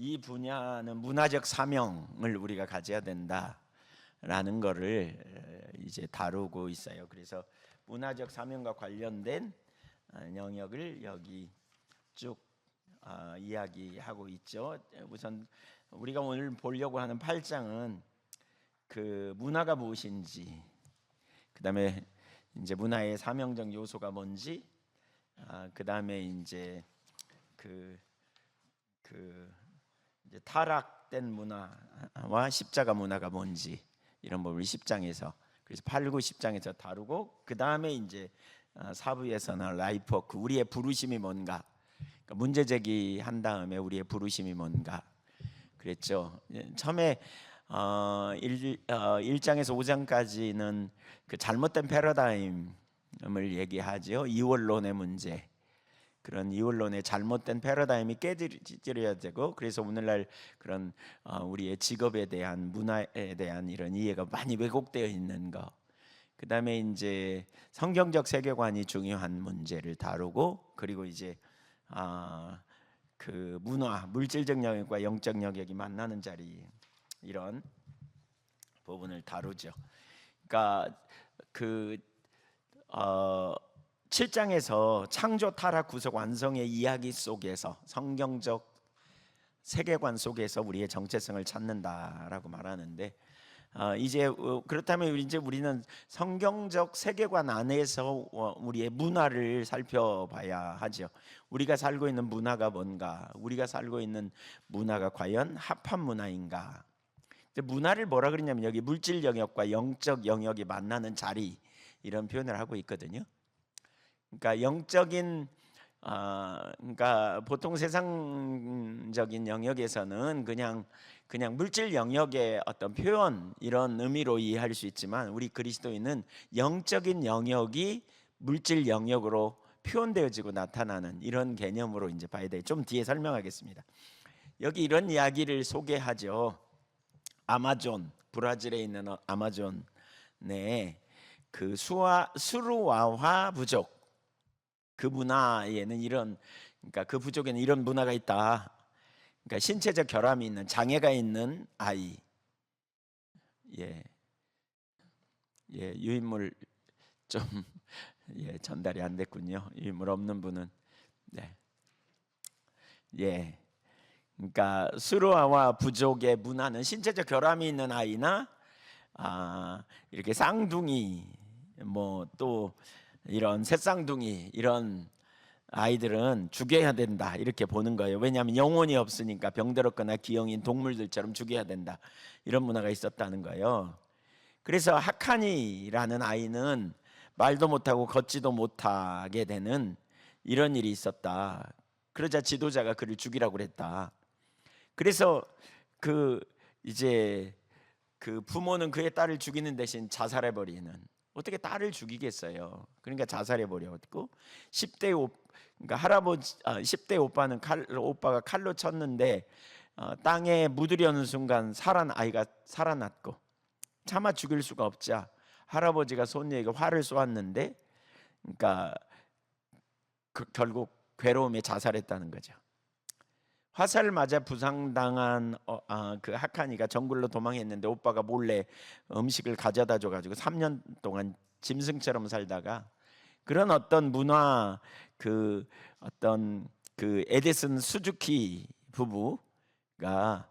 이 분야는 문화적 사명을 우리가 가져야 된다라는 거를 이제 다루고 있어요. 그래서 문화적 사명과 관련된 영역을 여기 쭉 이야기하고 있죠. 우선 우리가 오늘 보려고 하는 8장은 그 문화가 무엇인지, 그다음에 이제 문화의 사명적 요소가 뭔지, 그다음에 이제 이제 타락된 문화와 십자가 문화가 뭔지 이런 부분을 10장에서, 그래서 8, 9, 10장에서 다루고, 그 다음에 이제 사부에서는 라이프워크, 우리의 부르심이 뭔가, 그러니까 문제 제기한 다음에 우리의 부르심이 뭔가 그랬죠. 처음에 1장에서 5장까지는 그 잘못된 패러다임을 얘기하죠. 이원론의 문제, 그런 이원론의 잘못된 패러다임이 깨뜨려야 되고, 그래서 오늘날 그런 우리의 직업에 대한, 문화에 대한 이런 이해가 많이 왜곡되어 있는 거, 그 다음에 이제 성경적 세계관이 중요한 문제를 다루고, 그리고 이제 그 문화, 물질적 영역과 영적 영역이 만나는 자리, 이런 부분을 다루죠. 그러니까 7장에서 창조, 타락, 구속, 완성의 이야기 속에서, 성경적 세계관 속에서 우리의 정체성을 찾는다라고 말하는데, 이제 그렇다면 이제 우리는 성경적 세계관 안에서 우리의 문화를 살펴봐야 하죠. 우리가 살고 있는 문화가 뭔가, 우리가 살고 있는 문화가 과연 합한 문화인가. 문화를 뭐라 그러냐면 여기 물질 영역과 영적 영역이 만나는 자리, 이런 표현을 하고 있거든요. 그러니까 영적인 그러니까 보통 세상적인 영역에서는 그냥 물질 영역의 어떤 표현, 이런 의미로 이해할 수 있지만, 우리 그리스도인은 영적인 영역이 물질 영역으로 표현되어지고 나타나는 이런 개념으로 이제 봐야 돼요. 좀 뒤에 설명하겠습니다. 여기 이런 이야기를 소개하죠. 아마존, 브라질에 있는 아마존의 그 수루와화 부족, 그 문화에는 이런, 그러니까 그 부족에는 이런 문화가 있다. 그러니까 신체적 결함이 있는, 장애가 있는 아이. 유인물 좀 전달이 안 됐군요. 유인물 없는 분은 그러니까 수루아와 부족의 문화는 신체적 결함이 있는 아이나 이렇게 쌍둥이, 뭐 또 이런 새쌍둥이, 이런 아이들은 죽여야 된다, 이렇게 보는 거예요. 왜냐하면 영혼이 없으니까 병들었거나 기형인 동물들처럼 죽여야 된다, 이런 문화가 있었다는 거예요. 그래서 하카니라는 아이는 말도 못하고 걷지도 못하게 되는 이런 일이 있었다. 그러자 지도자가 그를 죽이라고 그랬다. 그래서 이제 그 부모는 그의 딸을 죽이는 대신 자살해 버리는, 어떻게 딸을 죽이겠어요? 그러니까 자살해 버렸고, 10대 그러니까 할아버지 10대 오빠가 칼로 쳤는데 땅에 묻으려는 순간 아이가 살아났고, 차마 죽일 수가 없자 할아버지가 손녀에게 활을 쏘았는데, 그러니까 결국 괴로움에 자살했다는 거죠. 화살을 맞아 부상당한 그 하카니가 정글로 도망했는데, 오빠가 몰래 음식을 가져다 줘가지고 3년 동안 짐승처럼 살다가, 그런 어떤 문화, 어떤 에디슨 수즈키 부부가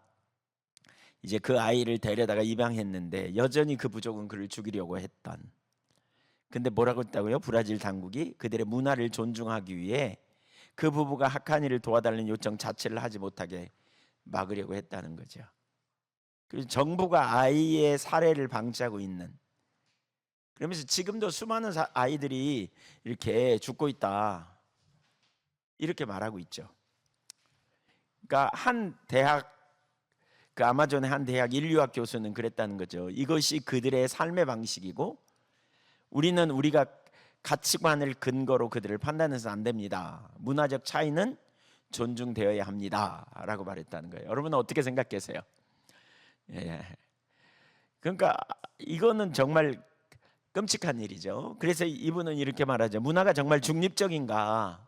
이제 그 아이를 데려다가 입양했는데, 여전히 그 부족은 그를 죽이려고 했던. 근데 뭐라고 했다고요? 브라질 당국이 그들의 문화를 존중하기 위해 그 부부가 하카니를 도와달라는 요청 자체를 하지 못하게 막으려고 했다는 거죠. 그래서 정부가 아이의 살해를 방치하고 있는, 그러면서 지금도 수많은 아이들이 이렇게 죽고 있다, 이렇게 말하고 있죠. 그러니까 한 대학, 그 아마존의 한 대학 인류학 교수는 그랬다는 거죠. 이것이 그들의 삶의 방식이고, 우리가 가치관을 근거로 그들을 판단해서 안 됩니다. 문화적 차이는 존중되어야 합니다 라고 말했다는 거예요. 여러분은 어떻게 생각하세요? 그러니까 이거는 정말 끔찍한 일이죠. 그래서 이분은 이렇게 말하죠. 문화가 정말 중립적인가?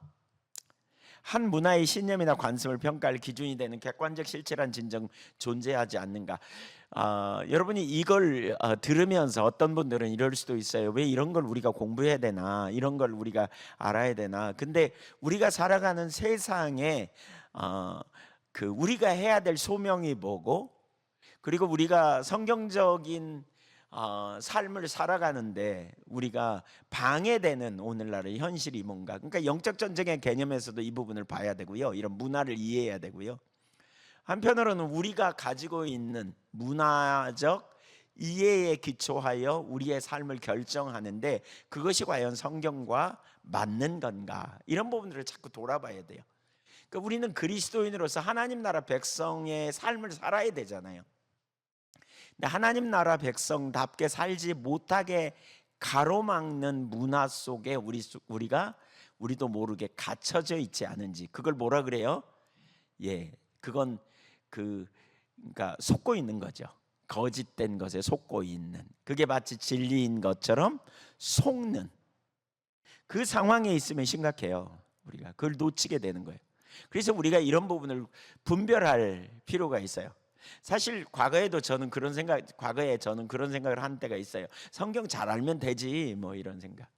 한 문화의 신념이나 관습을 평가할 기준이 되는 객관적 실체란 진정 존재하지 않는가? 여러분이 이걸 들으면서 어떤 분들은 이럴 수도 있어요. 왜 이런 걸 우리가 공부해야 되나? 이런 걸 우리가 알아야 되나? 근데 우리가 살아가는 세상에 우리가 해야 될 소명이 뭐고, 그리고 우리가 성경적인 삶을 살아가는데 우리가 방해되는 오늘날의 현실이 뭔가, 그러니까 영적 전쟁의 개념에서도 이 부분을 봐야 되고요. 이런 문화를 이해해야 되고요. 한편으로는 우리가 가지고 있는 문화적 이해에 기초하여 우리의 삶을 결정하는데 그것이 과연 성경과 맞는 건가, 이런 부분들을 자꾸 돌아봐야 돼요. 그러니까 우리는 그리스도인으로서 하나님 나라 백성의 삶을 살아야 되잖아요. 근데 하나님 나라 백성답게 살지 못하게 가로막는 문화 속에 우리도 모르게 갇혀져 있지 않은지, 그걸 뭐라 그래요? 그건 그러니까 속고 있는 거죠. 거짓된 것에 속고 있는, 그게 마치 진리인 것처럼 속는 그 상황에 있으면 심각해요. 우리가 그걸 놓치게 되는 거예요. 그래서 우리가 이런 부분을 분별할 필요가 있어요. 사실 과거에 저는 그런 생각을 한 때가 있어요. 성경 잘 알면 되지 뭐 이런 생각.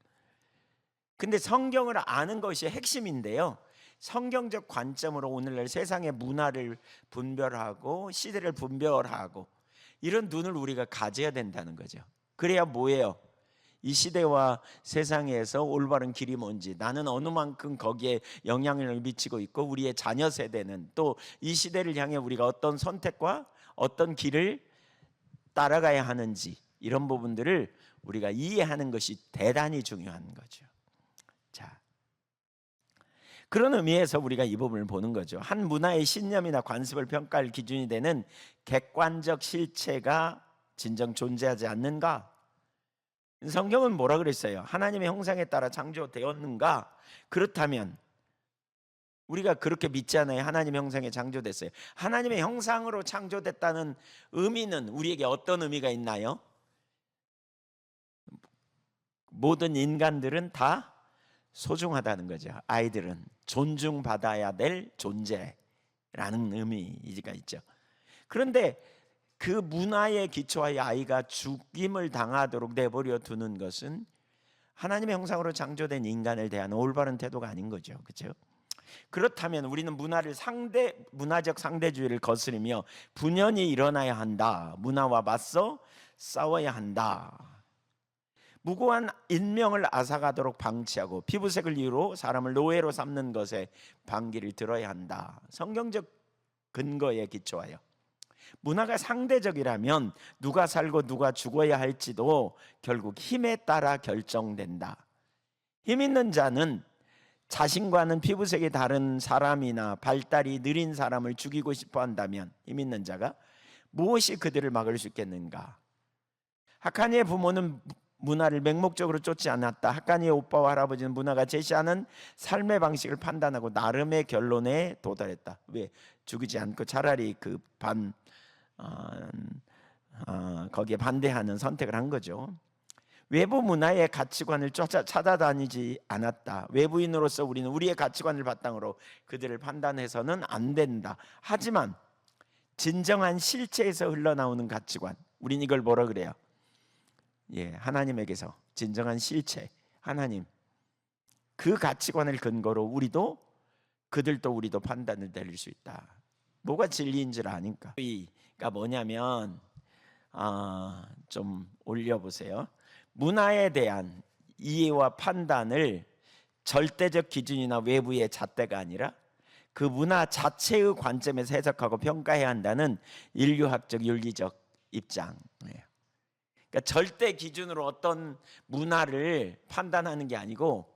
근데 성경을 아는 것이 핵심인데요, 성경적 관점으로 오늘날 세상의 문화를 분별하고 시대를 분별하고 이런 눈을 우리가 가져야 된다는 거죠. 그래야 뭐예요? 이 시대와 세상에서 올바른 길이 뭔지, 나는 어느 만큼 거기에 영향력을 미치고 있고, 우리의 자녀 세대는 또 이 시대를 향해 우리가 어떤 선택과 어떤 길을 따라가야 하는지, 이런 부분들을 우리가 이해하는 것이 대단히 중요한 거죠. 자, 그런 의미에서 우리가 이 부분을 보는 거죠. 한 문화의 신념이나 관습을 평가할 기준이 되는 객관적 실체가 진정 존재하지 않는가? 성경은 뭐라 그랬어요? 하나님의 형상에 따라 창조되었는가? 그렇다면 우리가 그렇게 믿잖아요. 하나님의 형상에 창조됐어요. 하나님의 형상으로 창조됐다는 의미는 우리에게 어떤 의미가 있나요? 모든 인간들은 다 소중하다는 거죠. 아이들은 존중받아야 될 존재라는 의미가 있죠. 그런데 그 문화에 기초하여 아이가 죽임을 당하도록 내버려 두는 것은 하나님의 형상으로 창조된 인간을 대한 올바른 태도가 아닌 거죠. 그렇죠? 그렇다면 우리는 문화적 상대주의를 거스르며 분연히 일어나야 한다. 문화와 맞서 싸워야 한다. 무고한 인명을 앗아가도록 방치하고 피부색을 이유로 사람을 노예로 삼는 것에 반기를 들어야 한다. 성경적 근거에 기초하여 문화가 상대적이라면 누가 살고 누가 죽어야 할지도 결국 힘에 따라 결정된다. 힘 있는 자는 자신과는 피부색이 다른 사람이나 발달이 느린 사람을 죽이고 싶어 한다면, 힘 있는 자가 무엇이 그들을 막을 수 있겠는가? 하카니의 부모는 문화를 맹목적으로 쫓지 않았다. 하카니의 오빠와 할아버지는 문화가 제시하는 삶의 방식을 판단하고 나름의 결론에 도달했다. 왜? 죽이지 않고 차라리 거기에 반대하는 선택을 한 거죠. 외부 문화의 가치관을 찾아다니지 않았다. 외부인으로서 우리는 우리의 가치관을 바탕으로 그들을 판단해서는 안 된다. 하지만 진정한 실체에서 흘러나오는 가치관, 우린 이걸 뭐라 그래요? 하나님에게서 진정한 실체, 하나님, 그 가치관을 근거로 우리도 판단을 내릴 수 있다. 뭐가 진리인 줄 아니까. 그러니까 뭐냐면 좀 올려보세요. 문화에 대한 이해와 판단을 절대적 기준이나 외부의 잣대가 아니라 그 문화 자체의 관점에서 해석하고 평가해야 한다는 인류학적 윤리적 입장이에요. 그러니까 절대 기준으로 어떤 문화를 판단하는 게 아니고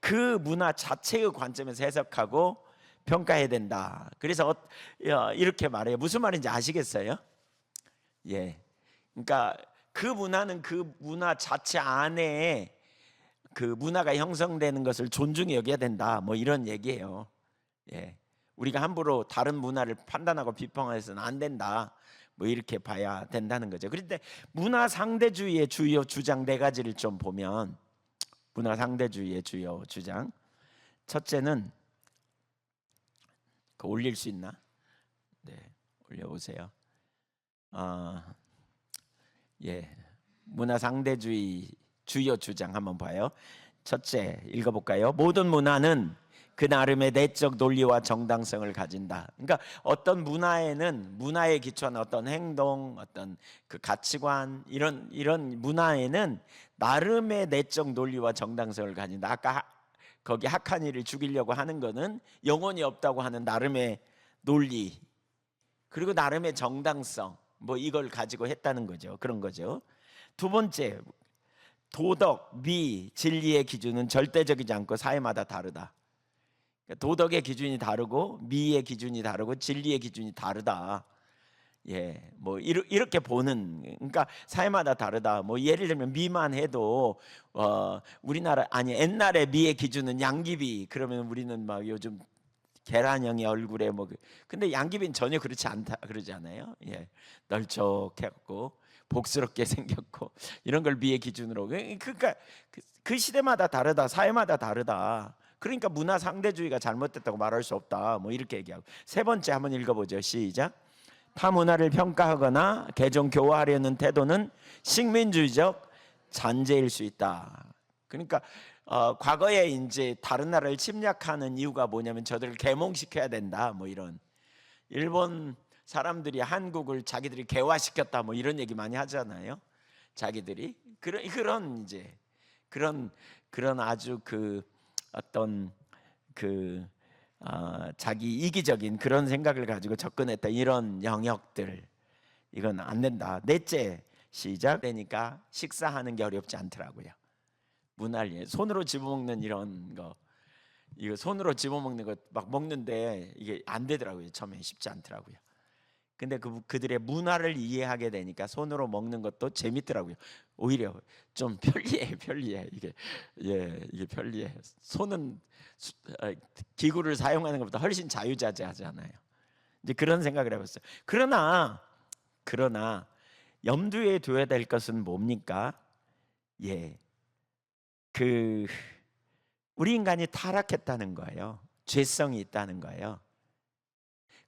그 문화 자체의 관점에서 해석하고 평가해야 된다. 그래서 이렇게 말해요. 무슨 말인지 아시겠어요? 그러니까 그 문화는 그 문화 자체 안에 그 문화가 형성되는 것을 존중히 여겨야 된다. 뭐 이런 얘기예요. 우리가 함부로 다른 문화를 판단하고 비평해서는 안 된다. 뭐 이렇게 봐야 된다는 거죠. 그런데 문화 상대주의의 주요 주장 네 가지를 좀 보면, 문화 상대주의의 주요 주장, 첫째는 그 올릴 수 있나? 네, 올려보세요. 예, 문화 상대주의 주요 주장 한번 봐요. 첫째, 읽어볼까요? 모든 문화는 그 나름의 내적 논리와 정당성을 가진다. 그러니까 어떤 문화에는 문화에 기초한 어떤 행동, 어떤 그 가치관 이런 문화에는 나름의 내적 논리와 정당성을 가진다. 아까 거기 학한이를 죽이려고 하는 거는 영혼이 없다고 하는 나름의 논리, 그리고 나름의 정당성, 뭐 이걸 가지고 했다는 거죠. 그런 거죠. 두 번째, 도덕, 미, 진리의 기준은 절대적이지 않고 사회마다 다르다. 도덕의 기준이 다르고 미의 기준이 다르고 진리의 기준이 다르다. 예, 뭐 이렇게 보는, 그러니까 사회마다 다르다. 뭐 예를 들면 미만 해도 우리나라 아니 옛날에 미의 기준은 양귀비, 그러면 우리는 막 요즘 계란형의 얼굴에 뭐 근데 양귀비는 전혀 그렇지 않다 그러지 않아요? 예, 널쩍했고 복스럽게 생겼고 이런 걸 미의 기준으로, 그러니까 그 시대마다 다르다, 사회마다 다르다. 그러니까 문화 상대주의가 잘못됐다고 말할 수 없다. 뭐 이렇게 얘기하고. 세 번째 한번 읽어보죠. 시작. 타 문화를 평가하거나 개종 교화하려는 태도는 식민주의적 잔재일 수 있다. 그러니까 과거에 이제 다른 나라를 침략하는 이유가 뭐냐면 저들을 계몽시켜야 된다. 뭐 이런, 일본 사람들이 한국을 자기들이 개화시켰다. 뭐 이런 얘기 많이 하잖아요. 자기들이 그런 이제 그런 아주 그 어떤 그 자기 이기적인 그런 생각을 가지고 접근했다. 이런 영역들, 이건 안 된다. 넷째, 시작. 되니까 식사하는 게 어렵지 않더라고요. 문화를 손으로 집어먹는 이런 거, 이거 손으로 집어먹는 거 막 먹는데 이게 안 되더라고요. 처음에 쉽지 않더라고요. 근데 그들의 문화를 이해하게 되니까 손으로 먹는 것도 재밌더라고요. 오히려 좀 편리해 이게. 예, 이게 편리해. 손은 기구를 사용하는 것보다 훨씬 자유자재하잖아요. 이제 그런 생각을 해봤어요. 그러나 염두에 둬야 될 것은 뭡니까? 예, 우리 인간이 타락했다는 거예요. 죄성이 있다는 거예요.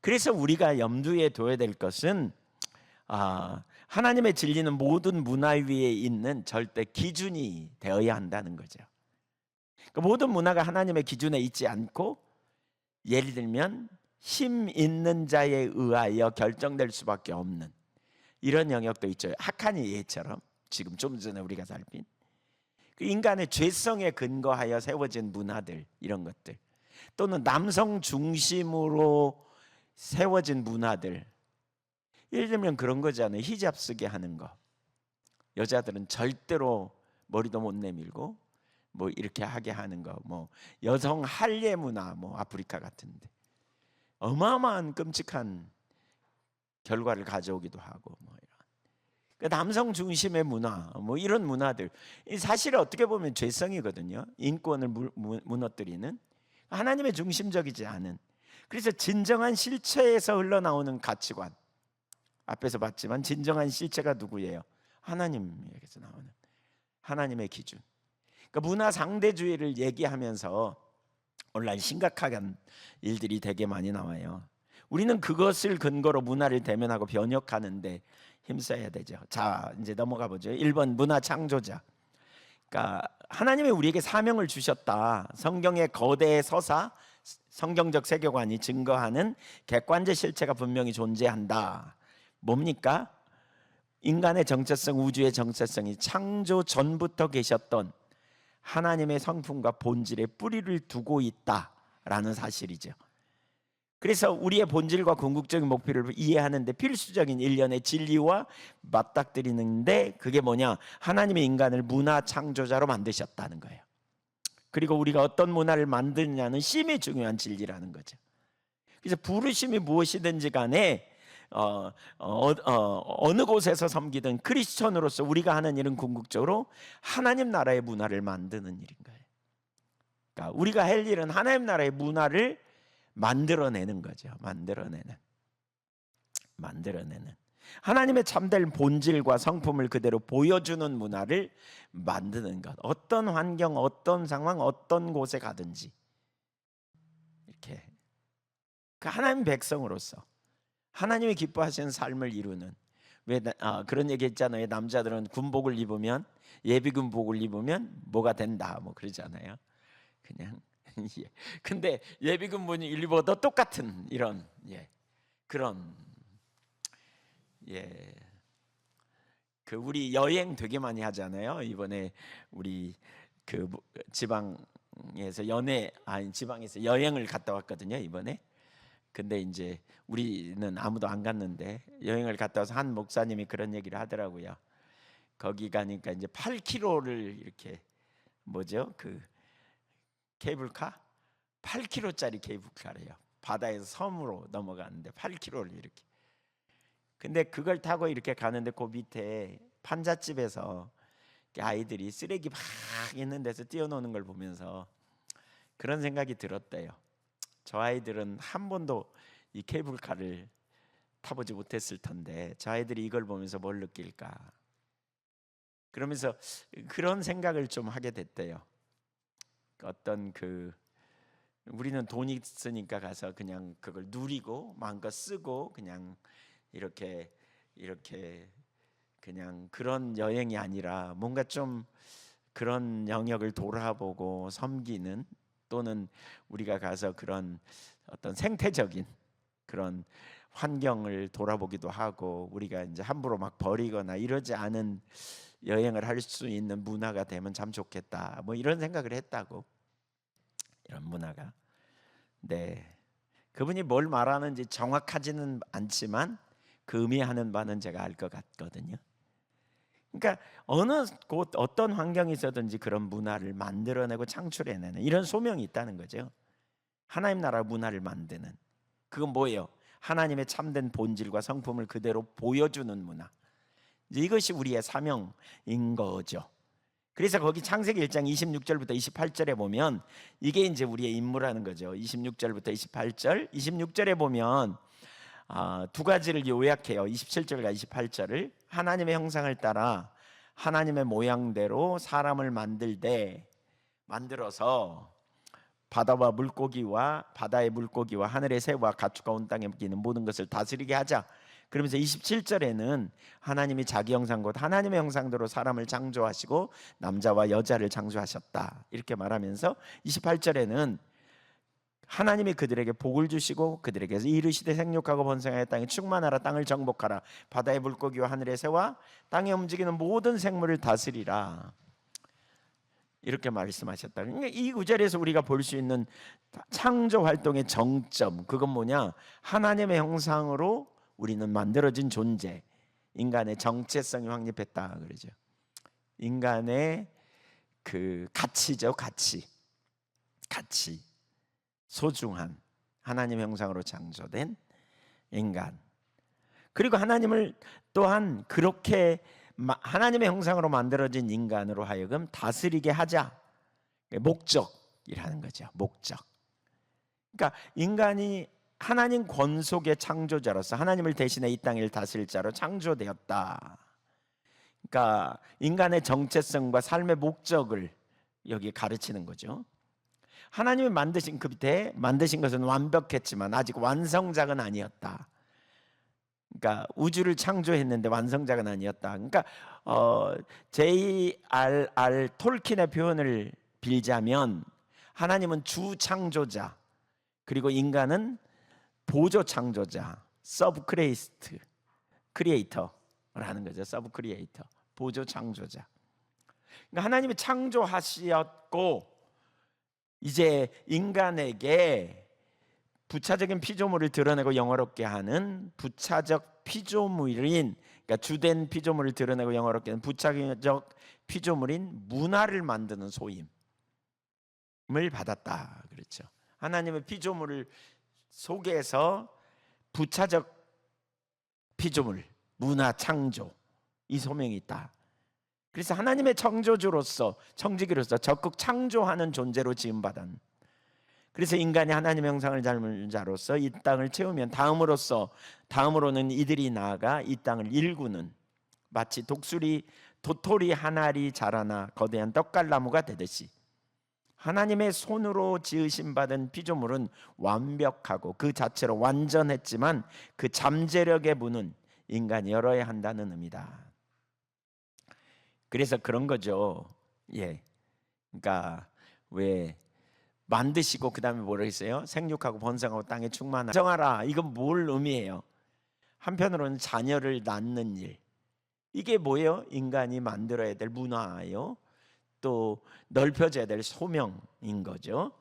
그래서 우리가 염두에 둬야 될 것은 하나님의 진리는 모든 문화 위에 있는 절대 기준이 되어야 한다는 거죠. 그러니까 모든 문화가 하나님의 기준에 있지 않고, 예를 들면 힘 있는 자에 의하여 결정될 수밖에 없는 이런 영역도 있죠. 학한이 예처럼 지금 좀 전에 우리가 살핀 그 인간의 죄성에 근거하여 세워진 문화들, 이런 것들, 또는 남성 중심으로 세워진 문화들, 예를 들면 그런 거잖아요. 히잡 쓰게 하는 거. 여자들은 절대로 머리도 못 내밀고 뭐 이렇게 하게 하는 거, 뭐 여성 할례 문화, 뭐 아프리카 같은데 어마어마한 끔찍한 결과를 가져오기도 하고, 뭐 이런 남성 중심의 문화, 뭐 이런 문화들, 사실 어떻게 보면 죄성이거든요. 인권을 무너뜨리는, 하나님의 중심적이지 않은. 그래서 진정한 실체에서 흘러나오는 가치관, 앞에서 봤지만 진정한 실체가 누구예요? 하나님에게서 나오는 하나님의 기준. 그러니까 문화 상대주의를 얘기하면서 오늘날 심각한 일들이 되게 많이 나와요. 우리는 그것을 근거로 문화를 대면하고 변혁하는데 힘써야 되죠. 자, 이제 넘어가 보죠. 1번 문화 창조자. 그러니까 하나님이 우리에게 사명을 주셨다. 성경의 거대 서사, 성경적 세계관이 증거하는 객관적 실체가 분명히 존재한다. 뭡니까? 인간의 정체성, 우주의 정체성이 창조 전부터 계셨던 하나님의 성품과 본질에 뿌리를 두고 있다라는 사실이죠. 그래서 우리의 본질과 궁극적인 목표를 이해하는 데 필수적인 일련의 진리와 맞닥뜨리는데, 그게 뭐냐? 하나님의 인간을 문화 창조자로 만드셨다는 거예요. 그리고 우리가 어떤 문화를 만드느냐는 심히 중요한 진리라는 거죠. 그래서 부르심이 무엇이든지 간에 어느 곳에서 섬기든 크리스천으로서 우리가 하는 일은 궁극적으로 하나님 나라의 문화를 만드는 일인 거예요. 그러니까 우리가 할 일은 하나님 나라의 문화를 만들어내는 거죠. 만들어내는 하나님의 참된 본질과 성품을 그대로 보여주는 문화를 만드는 것. 어떤 환경, 어떤 상황, 어떤 곳에 가든지 이렇게 그 하나님 백성으로서 하나님이 기뻐하시는 삶을 이루는, 왜 그런 얘기 했잖아요. 남자들은 군복을 입으면, 예비군복을 입으면 뭐가 된다 뭐 그러잖아요. 그냥 예. 근데 예비군복을 입어도 똑같은 이런 그런 그 우리 여행 되게 많이 하잖아요. 이번에 우리 그 지방에서 지방에서 여행을 갔다 왔거든요, 이번에. 근데 이제 우리는 아무도 안 갔는데 여행을 갔다 와서 한 목사님이 그런 얘기를 하더라고요. 거기 가니까 이제 8km를 이렇게 그 케이블카 8km짜리 케이블카래요. 바다에서 섬으로 넘어가는데 8km를 이렇게. 근데 그걸 타고 이렇게 가는데 그 밑에 판잣집에서 아이들이 쓰레기 막 있는 데서 뛰어노는 걸 보면서 그런 생각이 들었대요. 저 아이들은 한 번도 이 케이블카를 타보지 못했을 텐데 저 아이들이 이걸 보면서 뭘 느낄까? 그러면서 그런 생각을 좀 하게 됐대요. 어떤 우리는 돈이 있으니까 가서 그냥 그걸 누리고 마음껏 쓰고 그냥 이렇게 그냥 그런 여행이 아니라 뭔가 좀 그런 영역을 돌아보고 섬기는, 또는 우리가 가서 그런 어떤 생태적인 그런 환경을 돌아보기도 하고 우리가 이제 함부로 막 버리거나 이러지 않은 여행을 할 수 있는 문화가 되면 참 좋겠다. 뭐 이런 생각을 했다고. 이런 문화가. 네. 그분이 뭘 말하는지 정확하지는 않지만 그 의미하는 바는 제가 알 것 같거든요. 그러니까 어느 곳 어떤 환경이 있어든지 그런 문화를 만들어내고 창출해내는 이런 소명이 있다는 거죠. 하나님 나라 문화를 만드는, 그건 뭐예요? 하나님의 참된 본질과 성품을 그대로 보여주는 문화. 이것이 우리의 사명인 거죠. 그래서 거기 창세기 1장 26절부터 28절에 보면 이게 이제 우리의 임무라는 거죠. 26절부터 28절, 26절에 보면 두 가지를 요약해요. 27절과 28절을. 하나님의 형상을 따라 하나님의 모양대로 사람을 만들어서 바다와 물고기와 바다의 물고기와 하늘의 새와 가축과 온 땅에 기는 모든 것을 다스리게 하자. 그러면서 27절에는 하나님이 자기 형상 곧 하나님의 형상대로 사람을 창조하시고 남자와 여자를 창조하셨다 이렇게 말하면서 28절에는 하나님이 그들에게 복을 주시고 그들에게 이르시되 생육하고 번성하여 땅에 충만하라, 땅을 정복하라, 바다의 물고기와 하늘의 새와 땅에 움직이는 모든 생물을 다스리라 이렇게 말씀하셨다. 그러니까 이 구절에서 우리가 볼 수 있는 창조 활동의 정점, 그건 뭐냐? 하나님의 형상으로 우리는 만들어진 존재, 인간의 정체성이 확립했다 그러죠. 인간의 그 가치죠, 가치. 소중한 하나님의 형상으로 창조된 인간. 그리고 하나님을 또한 그렇게 하나님의 형상으로 만들어진 인간으로 하여금 다스리게 하자. 목적이라는 거죠. 목적. 그러니까 인간이 하나님 권속의 창조자로서 하나님을 대신해 이 땅을 다스릴 자로 창조되었다. 그러니까 인간의 정체성과 삶의 목적을 여기 가르치는 거죠. 하나님이 만드신 그 밑에 만드신 것은 완벽했지만 아직 완성작은 아니었다. 그러니까 우주를 창조했는데 완성작은 아니었다. 그러니까 J.R.R. 톨킨의 표현을 빌자면 하나님은 주 창조자, 그리고 인간은 보조 창조자, 서브 크리에이터라는 거죠. 서브 크리에이터, 보조 창조자. 그러니까 하나님이 창조하셨고 이제 인간에게 부차적인 피조물을 드러내고 영화롭게 하는 부차적 피조물인, 그러니까 주된 피조물을 드러내고 영화롭게 하는 부차적 피조물인 문화를 만드는 소임을 받았다 그렇죠. 하나님의 피조물을 속에서 부차적 피조물, 문화 창조, 이 소명이 있다. 그래서 하나님의 청지기로서 적극 창조하는 존재로 지음받은, 그래서 인간이 하나님의 형상을 닮은 자로서 이 땅을 채우면 다음으로는 이들이 나아가 이 땅을 일구는, 마치 도토리 한 알이 자라나 거대한 떡갈나무가 되듯이 하나님의 손으로 지으심 받은 피조물은 완벽하고 그 자체로 완전했지만 그 잠재력의 문은 인간이 열어야 한다는 의미다. 그래서 그런 거죠. 예, 그러니까 왜 만드시고 그 다음에 뭐라 했어요? 생육하고 번성하고 땅에 충만하라. 이건 뭘 의미해요? 한편으로는 자녀를 낳는 일. 이게 뭐예요? 인간이 만들어야 될 문화예요. 또 넓혀져야 될 소명인 거죠.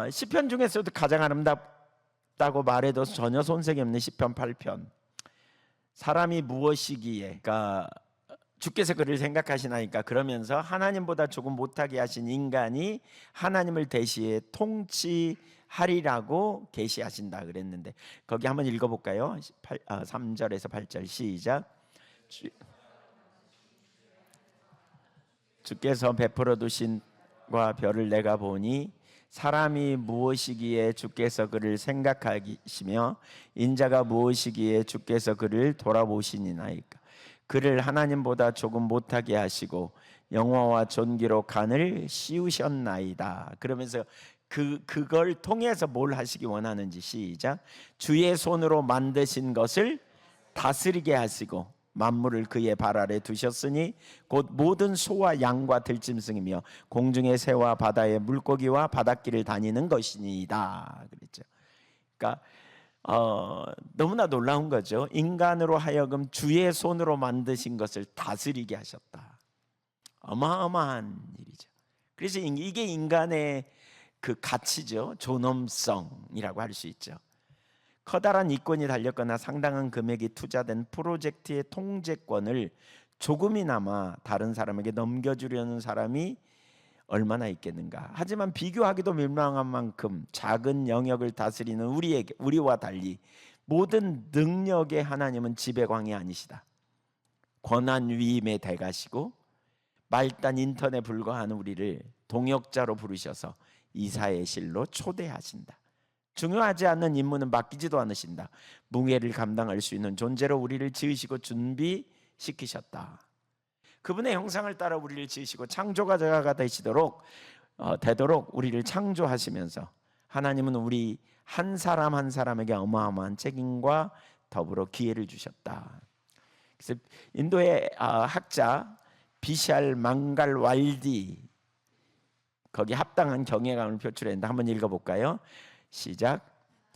시편 중에서도 가장 아름답다고 말해도 전혀 손색이 없는 시편 8편. 사람이 무엇이기에, 그러니까 주께서 그를 생각하시나이까, 그러면서 하나님보다 조금 못하게 하신 인간이 하나님을 대신해 통치하리라고 계시하신다 그랬는데, 거기 한번 읽어볼까요? 3절에서 8절 시작. 주께서 베풀어 두신 과 별을 내가 보니 사람이 무엇이기에 주께서 그를 생각하시며 인자가 무엇이기에 주께서 그를 돌아보시니나이까. 그를 하나님보다 조금 못하게 하시고 영화와 존귀로 간을 씌우셨나이다. 그러면서 그걸 통해서 뭘 하시기 원하는지 시작. 주의 손으로 만드신 것을 다스리게 하시고 만물을 그의 발 아래 두셨으니 곧 모든 소와 양과 들짐승이며 공중의 새와 바다의 물고기와 바닷길을 다니는 것이니이다 그랬죠. 그러니까 너무나 놀라운 거죠. 인간으로 하여금 주의 손으로 만드신 것을 다스리게 하셨다. 어마어마한 일이죠. 그래서 이게 인간의 그 가치죠. 존엄성이라고 할 수 있죠. 커다란 이권이 달렸거나 상당한 금액이 투자된 프로젝트의 통제권을 조금이나마 다른 사람에게 넘겨주려는 사람이 얼마나 있겠는가. 하지만 비교하기도 민망한 만큼 작은 영역을 다스리는 우리와 달리 모든 능력의 하나님은 지배광이 아니시다. 권한 위임의 대가시고 말단 인턴에 불과한 우리를 동역자로 부르셔서 이사의 실로 초대하신다. 중요하지 않는 임무는 맡기지도 않으신다. 뭉해를 감당할 수 있는 존재로 우리를 지으시고 준비시키셨다. 그분의 형상을 따라 우리를 지으시고 창조자가 되도록 우리를 창조하시면서 하나님은 우리 한 사람 한 사람에게 어마어마한 책임과 더불어 기회를 주셨다. 그래서 인도의 학자 비샬 망갈 왈디 거기 합당한 경외감을 표출했는데 한번 읽어볼까요? 시작.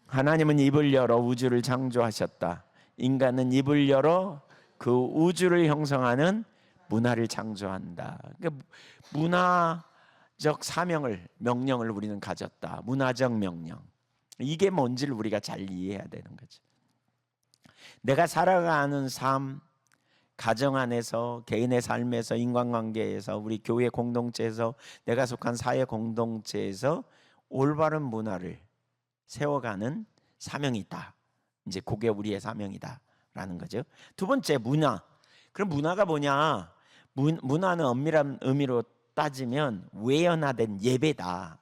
하나님은 입을 열어 우주를 창조하셨다. 인간은 입을 열어 그 우주를 형성하는 문화를 창조한다. 그러니까 문화적 명령을 우리는 가졌다. 문화적 명령. 이게 뭔지를 우리가 잘 이해해야 되는 거죠. 내가 살아가는 삶, 가정 안에서, 개인의 삶에서, 인간관계에서, 우리 교회 공동체에서, 내가 속한 사회 공동체에서 올바른 문화를 세워가는 사명이 있다. 이제 그게 우리의 사명이다라는 거죠. 두 번째, 문화. 그럼 문화가 뭐냐? 문화는 엄밀한 의미로 따지면 외연화된 예배다.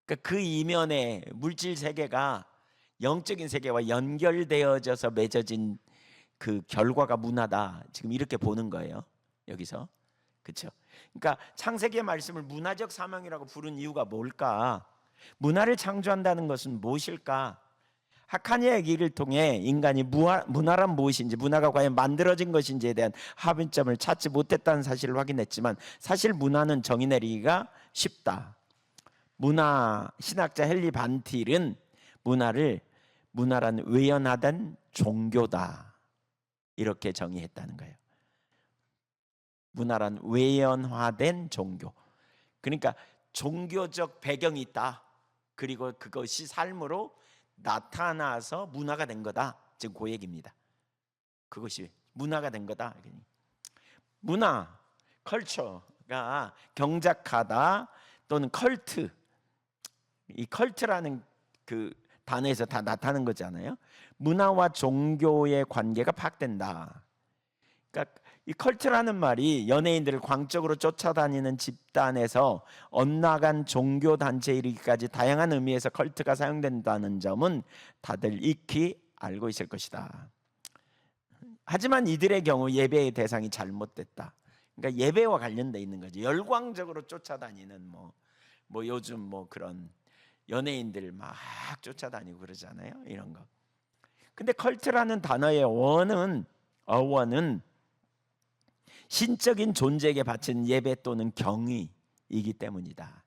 그러니까 그 이면에 물질 세계가 영적인 세계와 연결되어져서 맺어진 그 결과가 문화다. 지금 이렇게 보는 거예요. 여기서. 그렇죠? 그러니까 창세기의 말씀을 문화적 사명이라고 부른 이유가 뭘까? 문화를 창조한다는 것은 무엇일까? 하카니아 얘기를 통해 인간이 문화란 무엇인지, 문화가 과연 만들어진 것인지에 대한 합의점을 찾지 못했다는 사실을 확인했지만 사실 문화는 정의 내리기가 쉽다. 문화 신학자 헨리 반틸은 문화란 외연화된 종교다 이렇게 정의했다는 거예요. 문화란 외연화된 종교. 그러니까 종교적 배경이 있다. 그리고 그것이 삶으로 나타나서 문화가 된 거다. 지금 그 얘기입니다. 그것이 문화가 된 거다. 문화, 컬처가 경작하다 또는 컬트. 이 컬트라는 그 단어에서 다 나타나는 거잖아요. 문화와 종교의 관계가 파악된다. 그러니까 이 컬트라는 말이 연예인들을 광적으로 쫓아다니는 집단에서 엇나간 종교 단체에 이르기까지 다양한 의미에서 컬트가 사용된다는 점은 다들 익히 알고 있을 것이다. 하지만 이들의 경우 예배의 대상이 잘못됐다. 그러니까 예배와 관련돼 있는 거죠. 열광적으로 쫓아다니는 뭐 요즘 뭐 그런 연예인들 막 쫓아다니고 그러잖아요. 이런 거. 근데 컬트라는 단어의 어원은 신적인 존재에게 바친 예배 또는 경의이기 때문이다.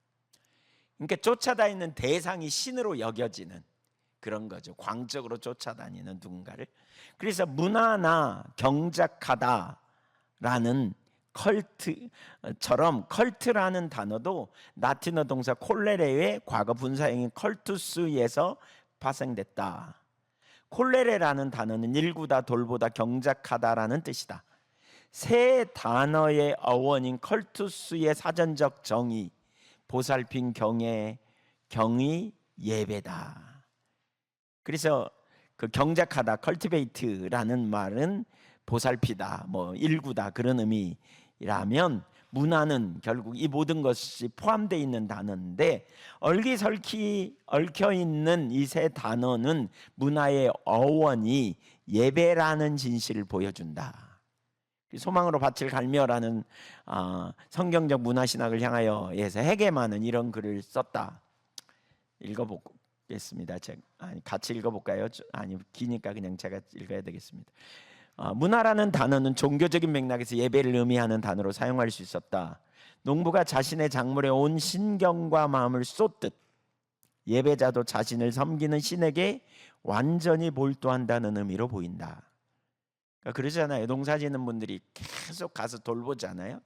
그러니까 쫓아다니는 대상이 신으로 여겨지는 그런 거죠. 광적으로 쫓아다니는 누군가를. 그래서 문화나 경작하다라는 컬트처럼 컬트라는 단어도 라틴어 동사 콜레레의 과거 분사형인 컬투스에서 파생됐다. 콜레레라는 단어는 일구다, 돌보다, 경작하다라는 뜻이다. 세 단어의 어원인 컬투스의 사전적 정의, 보살핀 경의 예배다. 그래서 그 경작하다, cultivate라는 말은 보살피다, 뭐 일구다 그런 의미라면 문화는 결국 이 모든 것이 포함되어 있는 단어인데 얼기설키 얽혀 있는 이 세 단어는 문화의 어원이 예배라는 진실을 보여준다. 소망으로 밭을 갈며라는 성경적 문화신학을 향하여에서 헤게만은 이런 글을 썼다. 읽어보겠습니다. 같이 읽어볼까요? 아니 기니까 그냥 제가 읽어야 되겠습니다. 문화라는 단어는 종교적인 맥락에서 예배를 의미하는 단어로 사용할 수 있었다. 농부가 자신의 작물에 온 신경과 마음을 쏟듯 예배자도 자신을 섬기는 신에게 완전히 몰두한다는 의미로 보인다. 그러니까 그러잖아요. 농사 짓는 분들이 계속 가서 돌보잖아요.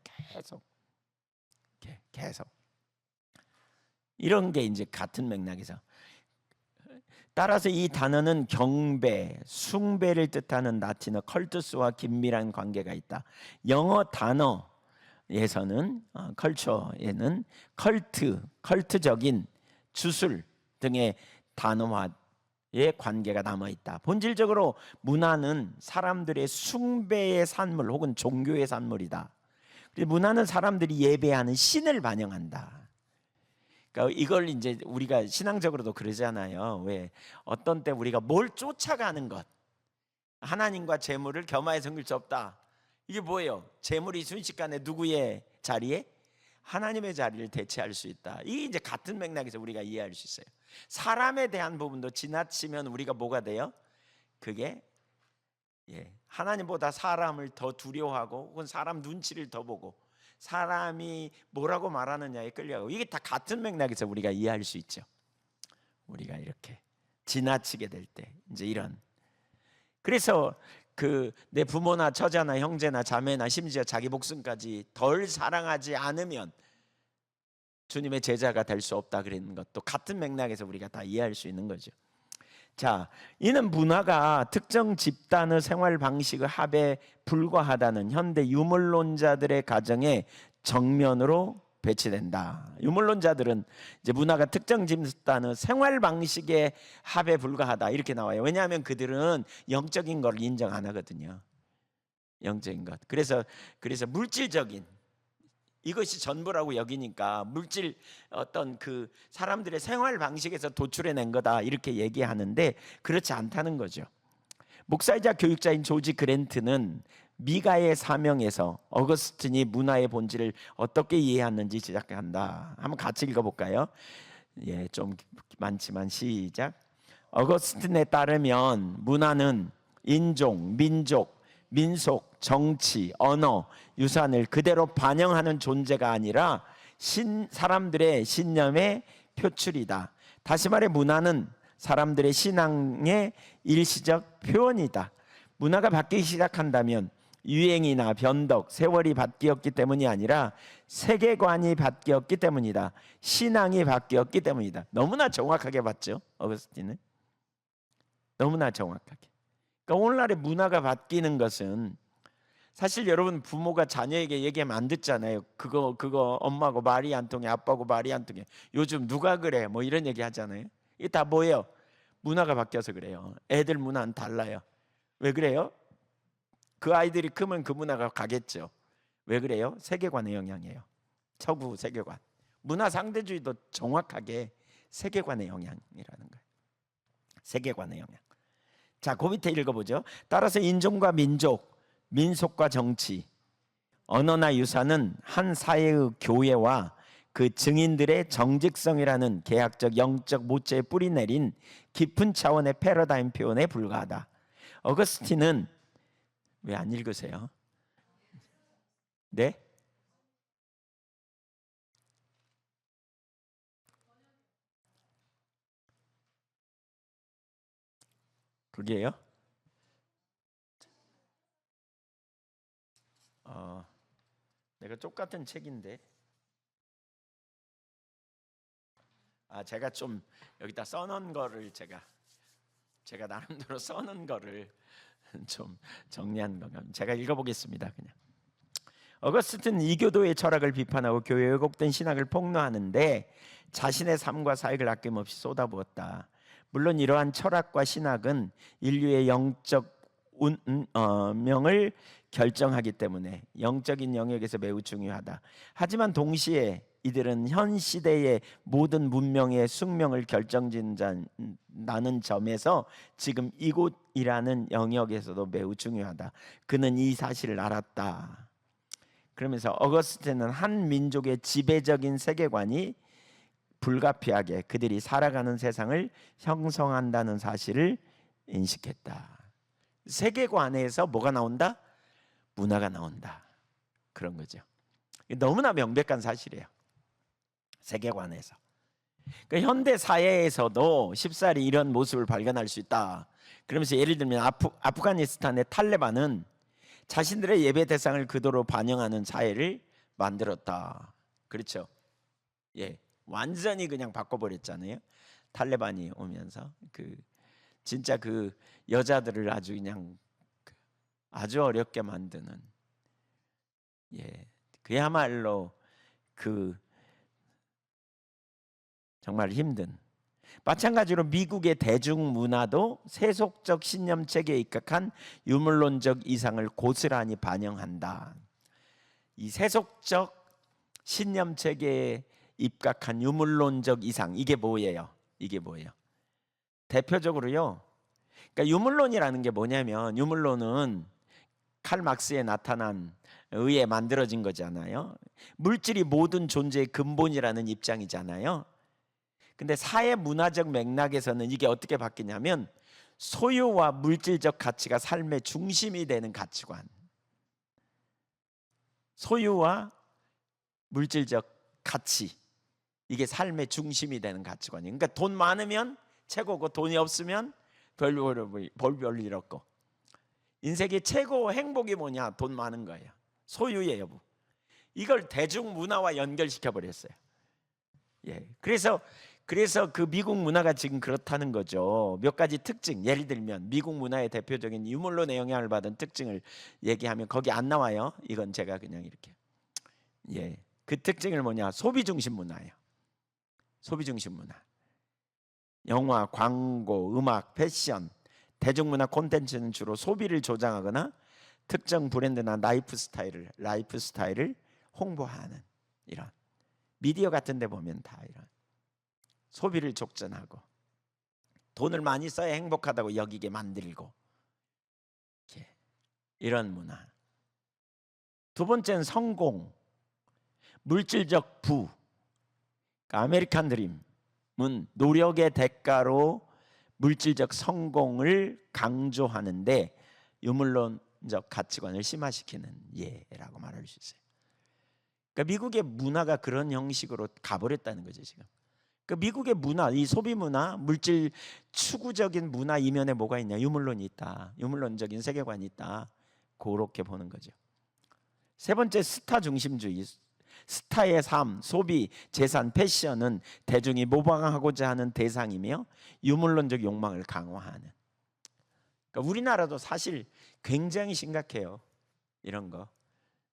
계속 이런 게 이제 같은 맥락에서. 따라서 이 단어는 경배, 숭배를 뜻하는 라틴어 컬투스와 긴밀한 관계가 있다. 영어 단어에서는 컬처에는 컬트적인 주술 등의 단어와 의 관계가 남아 있다. 본질적으로 문화는 사람들의 숭배의 산물 혹은 종교의 산물이다. 문화는 사람들이 예배하는 신을 반영한다. 그러니까 이걸 이제 우리가 신앙적으로도 그러잖아요. 왜 어떤 때 우리가 뭘 쫓아가는 것, 하나님과 재물을 겸하여 섬길 수 없다. 이게 뭐예요? 재물이 순식간에 누구의 자리에? 하나님의 자리를 대체할 수 있다. 이게 이제 같은 맥락에서 우리가 이해할 수 있어요. 사람에 대한 부분도 지나치면 우리가 뭐가 돼요? 그게 하나님보다 사람을 더 두려워하고 혹은 사람 눈치를 더 보고 사람이 뭐라고 말하느냐에 끌려가고 이게 다 같은 맥락에서 우리가 이해할 수 있죠. 우리가 이렇게 지나치게 될 때 이제 이런. 그래서 내 부모나 처자나 형제나 자매나 심지어 자기 목숨까지 덜 사랑하지 않으면 주님의 제자가 될 수 없다 그랬는 것도 같은 맥락에서 우리가 다 이해할 수 있는 거죠. 자, 이는 문화가 특정 집단의 생활 방식의 합에 불과하다는 현대 유물론자들의 가정에 정면으로 배치된다. 유물론자들은 이제 문화가 특정 집단의 생활 방식의 합에 불과하다 이렇게 나와요. 왜냐하면 그들은 영적인 걸 인정 안 하거든요. 영적인 것. 그래서 물질적인 이것이 전부라고 여기니까 물질 어떤 그 사람들의 생활 방식에서 도출해낸 거다 이렇게 얘기하는데 그렇지 않다는 거죠. 목사이자 교육자인 조지 그랜트는 미가의 사명에서 어거스틴이 문화의 본질을 어떻게 이해하는지 지적한다. 한번 같이 읽어볼까요? 좀 많지만 시작. 어거스틴에 따르면 문화는 인종, 민족, 민속, 정치, 언어, 유산을 그대로 반영하는 존재가 아니라 사람들의 신념의 표출이다. 다시 말해 문화는 사람들의 신앙의 일시적 표현이다. 문화가 바뀌기 시작한다면 유행이나 변덕, 세월이 바뀌었기 때문이 아니라 세계관이 바뀌었기 때문이다. 신앙이 바뀌었기 때문이다. 너무나 정확하게 봤죠, 어거스틴은. 너무나 정확하게. 그러니까 오늘날의 문화가 바뀌는 것은 사실 여러분 부모가 자녀에게 얘기하면 안 듣잖아요. 그거 엄마하고 말이 안 통해, 아빠하고 말이 안 통해. 요즘 누가 그래? 뭐 이런 얘기 하잖아요. 이게 다 뭐예요? 문화가 바뀌어서 그래요. 애들 문화는 달라요. 왜 그래요? 그 아이들이 크면 그 문화가 가겠죠. 왜 그래요? 세계관의 영향이에요. 서구 세계관. 문화 상대주의도 정확하게 세계관의 영향이라는 거예요. 세계관의 영향. 자, 그 밑에 읽어보죠. 따라서 인종과 민족, 민속과 정치, 언어나 유산은 한 사회의 교회와 그 증인들의 정직성이라는 계약적 영적 모체에 뿌리 내린 깊은 차원의 패러다임 표현에 불과하다. 어거스틴은 왜 안 읽으세요? 네? 그게요? 내가 똑같은 책인데 제가 좀 여기다 써놓은 거를 제가 나름대로 써놓은 거를 좀 정리한 건가. 제가 읽어보겠습니다. 그냥 어거스틴 이교도의 철학을 비판하고 교회 왜곡된 신학을 폭로하는데 자신의 삶과 사역을 아낌없이 쏟아부었다. 물론 이러한 철학과 신학은 인류의 영적 운명을 결정하기 때문에 영적인 영역에서 매우 중요하다. 하지만 동시에 이들은 현 시대의 모든 문명의 숙명을 결정짓는다는 점에서 지금 이곳이라는 영역에서도 매우 중요하다. 그는 이 사실을 알았다. 그러면서 어거스틴은 한 민족의 지배적인 세계관이 불가피하게 그들이 살아가는 세상을 형성한다는 사실을 인식했다. 세계관에서 뭐가 나온다? 문화가 나온다. 그런 거죠. 너무나 명백한 사실이에요. 세계관에서. 그러니까 현대 사회에서도 쉽사리 이런 모습을 발견할 수 있다. 그러면서 예를 들면 아프가니스탄의 탈레반은 자신들의 예배 대상을 그도로 반영하는 사회를 만들었다. 그렇죠? 예, 완전히 그냥 바꿔버렸잖아요. 탈레반이 오면서 진짜 그 여자들을 아주 그냥 아주 어렵게 만드는, 그야말로 정말 힘든. 마찬가지로 미국의 대중문화도 세속적 신념체계에 입각한 유물론적 이상을 고스란히 반영한다. 이 세속적 신념체계에 입각한 유물론적 이상, 이게 뭐예요? 대표적으로요. 그러니까 유물론이라는 게 뭐냐면, 유물론은 칼 막스에 나타난 의해 만들어진 거잖아요. 물질이 모든 존재의 근본이라는 입장이잖아요. 근데 사회 문화적 맥락에서는 이게 어떻게 바뀌냐면 소유와 물질적 가치가 삶의 중심이 되는 가치관. 소유와 물질적 가치, 이게 삶의 중심이 되는 가치관이에요. 그러니까 돈 많으면 최고고 돈이 없으면 별별 일 없고. 인생의 최고 행복이 뭐냐? 돈 많은 거예요. 소유의 여부. 이걸 대중문화와 연결시켜 버렸어요. 그래서 그 미국 문화가 지금 그렇다는 거죠. 몇 가지 특징, 예를 들면 미국 문화의 대표적인 유물론의 영향을 받은 특징을 얘기하면 거기 안 나와요. 이건 제가 그냥 이렇게. 그 특징을 뭐냐? 소비 중심 문화예요. 소비 중심 문화. 영화, 광고, 음악, 패션, 대중문화 콘텐츠는 주로 소비를 조장하거나 특정 브랜드나 라이프 스타일을 홍보하는, 이런 미디어 같은 데 보면 다 이런 소비를 촉진하고 돈을 많이 써야 행복하다고 여기게 만들고, 이런 문화. 두 번째는 성공, 물질적 부. 그러니까 아메리칸 드림은 노력의 대가로 물질적 성공을 강조하는데 유물론적 가치관을 심화시키는 예라고 말할 수 있어요. 그러니까 미국의 문화가 그런 형식으로 가버렸다는 거죠 지금. 그 미국의 문화, 이 소비 문화, 물질 추구적인 문화 이면에 뭐가 있냐? 유물론이 있다. 유물론적인 세계관이 있다. 그렇게 보는 거죠. 세 번째, 스타 중심주의. 스타의 삶, 소비, 재산, 패션은 대중이 모방하고자 하는 대상이며 유물론적 욕망을 강화하는. 그러니까 우리나라도 사실 굉장히 심각해요. 이런 거.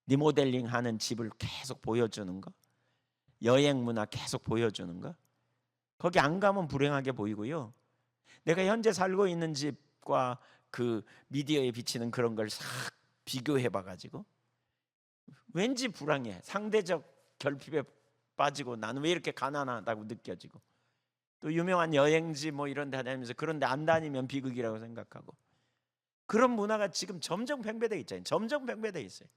리모델링 하는 집을 계속 보여주는 거, 여행 문화 계속 보여주는 거. 거기 안 가면 불행하게 보이고요. 내가 현재 살고 있는 집과 그 미디어에 비치는 그런 걸 싹 비교해 봐가지고 왠지 불안해. 상대적 결핍에 빠지고 나는 왜 이렇게 가난하다고 느껴지고, 또 유명한 여행지 뭐 이런 데 다니면서 그런 데 안 다니면 비극이라고 생각하고, 그런 문화가 지금 점점 팽배되어 있잖아요. 점점 팽배되어 있어요.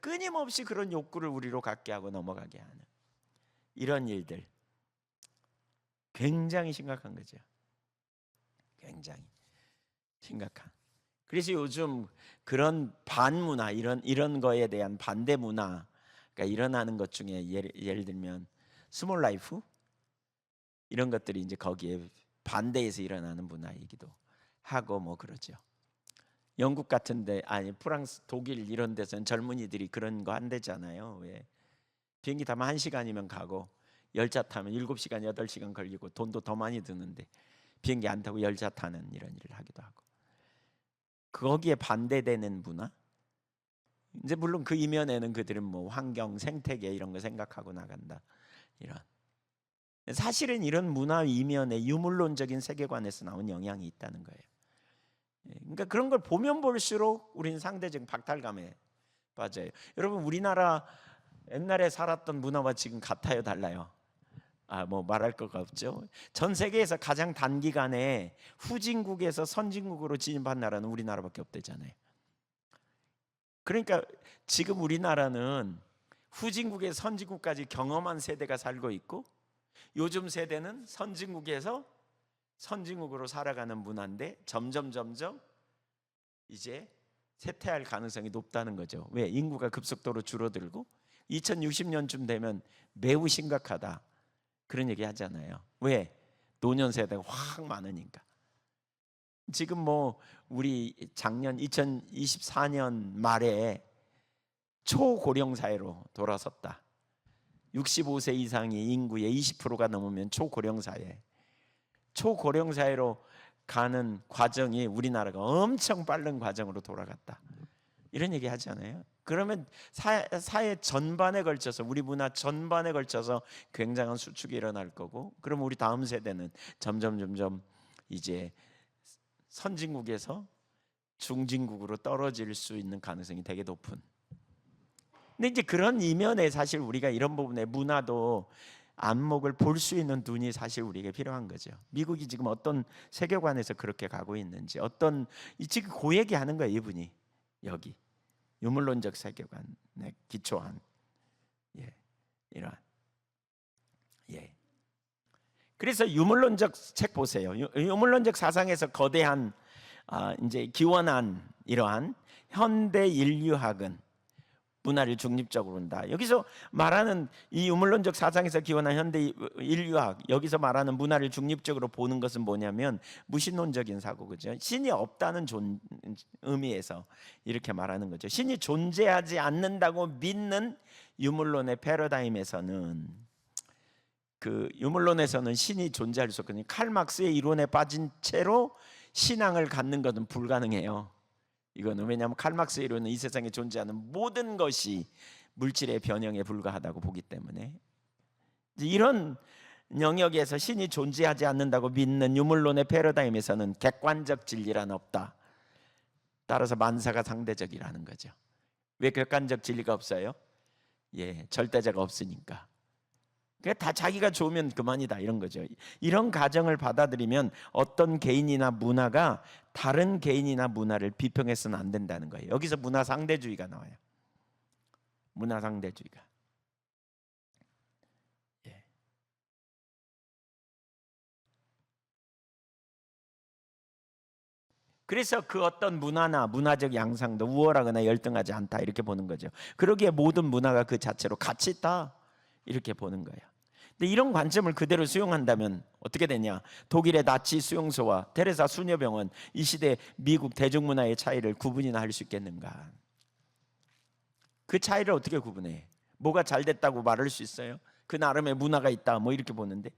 끊임없이 그런 욕구를 우리로 갖게 하고 넘어가게 하는. 이런 일들 굉장히 심각한 거죠. 굉장히 심각한. 그래서 요즘 그런 반문화 이런 거에 대한 반대 문화가 일어나는 것 중에 예를 들면 스몰 라이프 이런 것들이 이제 거기에 반대해서 일어나는 문화이기도 하고 뭐 그러죠. 영국 같은데 아니 프랑스, 독일 이런 데서는 젊은이들이 그런 거 한대잖아요. 왜 비행기 타면 1시간이면 가고 열차 타면 7시간, 8시간 걸리고 돈도 더 많이 드는데 비행기 안 타고 열차 타는 이런 일을 하기도 하고. 거기에 반대되는 문화. 이제 물론 그 이면에는 그들은 뭐 환경, 생태계 이런 거 생각하고 나간다. 이런. 사실은 이런 문화 이면에 유물론적인 세계관에서 나온 영향이 있다는 거예요. 그러니까 그런 걸 보면 볼수록 우리는 상대적 박탈감에 빠져요. 여러분 우리나라 옛날에 살았던 문화와 지금 같아요, 달라요? 뭐 말할 거가 없죠. 전 세계에서 가장 단기간에 후진국에서 선진국으로 진입한 나라는 우리나라밖에 없대잖아요. 그러니까 지금 우리나라는 후진국에서 선진국까지 경험한 세대가 살고 있고 요즘 세대는 선진국에서 선진국으로 살아가는 문화인데 점점 이제 쇠퇴할 가능성이 높다는 거죠. 왜? 인구가 급속도로 줄어들고 2060년쯤 되면 매우 심각하다 그런 얘기 하잖아요. 왜? 노년 세대가 확 많으니까. 지금 뭐 우리 작년 2024년 말에 초고령 사회로 돌아섰다. 65세 이상의 인구의 20%가 넘으면 초고령 사회. 초고령 사회로 가는 과정이 우리나라가 엄청 빠른 과정으로 돌아갔다. 이런 얘기 하잖아요. 그러면 사회 전반에 걸쳐서 우리 문화 전반에 걸쳐서 굉장한 수축이 일어날 거고, 그럼 우리 다음 세대는 점점 이제 선진국에서 중진국으로 떨어질 수 있는 가능성이 되게 높은. 근데 이제 그런 이면에 사실 우리가 이런 부분의 문화도 안목을 볼 수 있는 눈이 사실 우리에게 필요한 거죠. 미국이 지금 어떤 세계관에서 그렇게 가고 있는지, 지금 그 얘기하는 거예요, 이분이. 여기 유물론적 세계관에 기초한 이러한 그래서 유물론적 책 보세요. 유물론적 사상에서 거대한 이제 기원한 이러한 현대 인류학은 문화를 중립적으로 본다. 여기서 말하는 이 유물론적 사상에서 기원한 현대 인류학, 여기서 말하는 문화를 중립적으로 보는 것은 뭐냐면 무신론적인 사고, 그죠? 신이 없다는 의미에서 이렇게 말하는 거죠. 신이 존재하지 않는다고 믿는 유물론의 패러다임에서는, 그 유물론에서는 신이 존재할 수 없거든요. 칼 막스의 이론에 빠진 채로 신앙을 갖는 것은 불가능해요. 이거는 왜냐하면 칼 막스 이론은 이 세상에 존재하는 모든 것이 물질의 변형에 불과하다고 보기 때문에, 이런 영역에서 신이 존재하지 않는다고 믿는 유물론의 패러다임에서는 객관적 진리란 없다. 따라서 만사가 상대적이라는 거죠. 왜 객관적 진리가 없어요? 절대자가 없으니까. 다 자기가 좋으면 그만이다 이런 거죠. 이런 가정을 받아들이면 어떤 개인이나 문화가 다른 개인이나 문화를 비평해서는 안 된다는 거예요. 여기서 문화 상대주의가 나와요. 문화 상대주의가. 그래서 그 어떤 문화나 문화적 양상도 우월하거나 열등하지 않다 이렇게 보는 거죠. 그러기에 모든 문화가 그 자체로 가치 있다 이렇게 보는 거예요. 근데 이런 관점을 그대로 수용한다면 어떻게 되냐? 독일의 나치 수용소와 테레사 수녀병은 이 시대 미국 대중문화의 차이를 구분이나 할 수 있겠는가? 그 차이를 어떻게 구분해? 뭐가 잘 됐다고 말할 수 있어요? 그 나름의 문화가 있다 뭐 이렇게 보는데,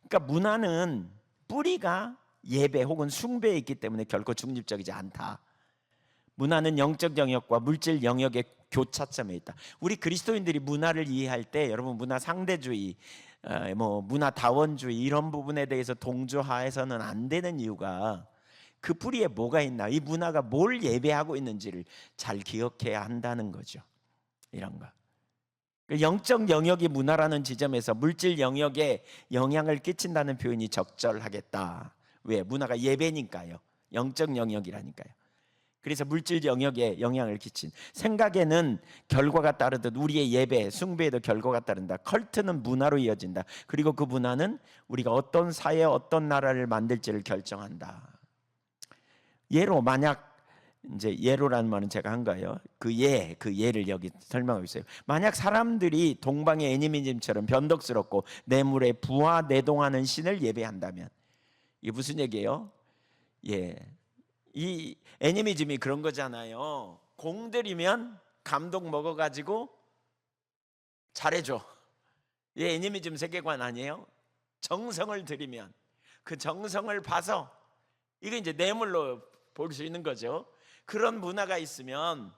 그러니까 문화는 뿌리가 예배 혹은 숭배에 있기 때문에 결코 중립적이지 않다. 문화는 영적 영역과 물질 영역의 교차점에 있다. 우리 그리스도인들이 문화를 이해할 때 여러분 문화 상대주의, 문화 다원주의 이런 부분에 대해서 동조하여서는 안 되는 이유가 그 뿌리에 뭐가 있나, 이 문화가 뭘 예배하고 있는지를 잘 기억해야 한다는 거죠. 이런 거. 영적 영역이 문화라는 지점에서 물질 영역에 영향을 끼친다는 표현이 적절하겠다. 왜? 문화가 예배니까요. 영적 영역이라니까요. 그래서 물질 영역에 영향을 끼친, 생각에는 결과가 따르듯 우리의 예배, 숭배에도 결과가 따른다. 컬트는 문화로 이어진다. 그리고 그 문화는 우리가 어떤 사회, 어떤 나라를 만들지를 결정한다. 예로, 만약 이제 예로라는 말은 제가 한 거예요. 그 예를 여기 설명하고 있어요. 만약 사람들이 동방의 애니미즘처럼 변덕스럽고 뇌물에 부하 내동하는 신을 예배한다면, 이게 무슨 얘기예요? 예, 이 애니미즘이 그런 거잖아요. 공들이면 감동 먹어가지고 잘해줘. 이 애니미즘 세계관 아니에요? 정성을 들이면 그 정성을 봐서, 이거 이제 뇌물로 볼 수 있는 거죠. 그런 문화가 있으면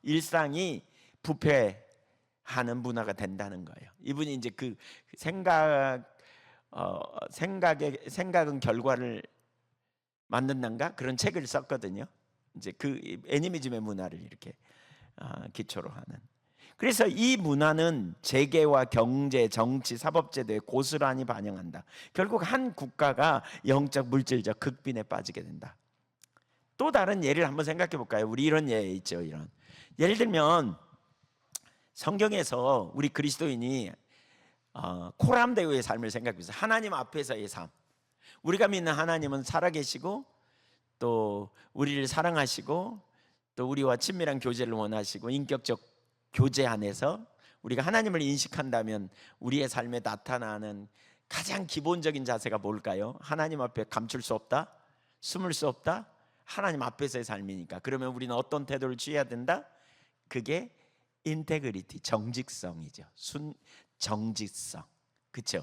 일상이 부패하는 문화가 된다는 거예요. 이분이 이제 그 생각은 결과를 만든단가 그런 책을 썼거든요. 이제 그 애니미즘의 문화를 이렇게 기초로 하는. 그래서 이 문화는 재계와 경제, 정치, 사법제도에 고스란히 반영한다. 결국 한 국가가 영적, 물질적 극빈에 빠지게 된다. 또 다른 예를 한번 생각해 볼까요? 우리 이런 예 있죠. 이런 예를 들면 성경에서 우리 그리스도인이 코람데오의 삶을 생각해 보세요. 하나님 앞에서의 삶. 우리가 믿는 하나님은 살아계시고 또 우리를 사랑하시고 또 우리와 친밀한 교제를 원하시고 인격적 교제 안에서 우리가 하나님을 인식한다면 우리의 삶에 나타나는 가장 기본적인 자세가 뭘까요? 하나님 앞에 감출 수 없다, 숨을 수 없다. 하나님 앞에서의 삶이니까. 그러면 우리는 어떤 태도를 취해야 된다? 그게 인테그리티, 정직성이죠. 정직성. 그렇죠?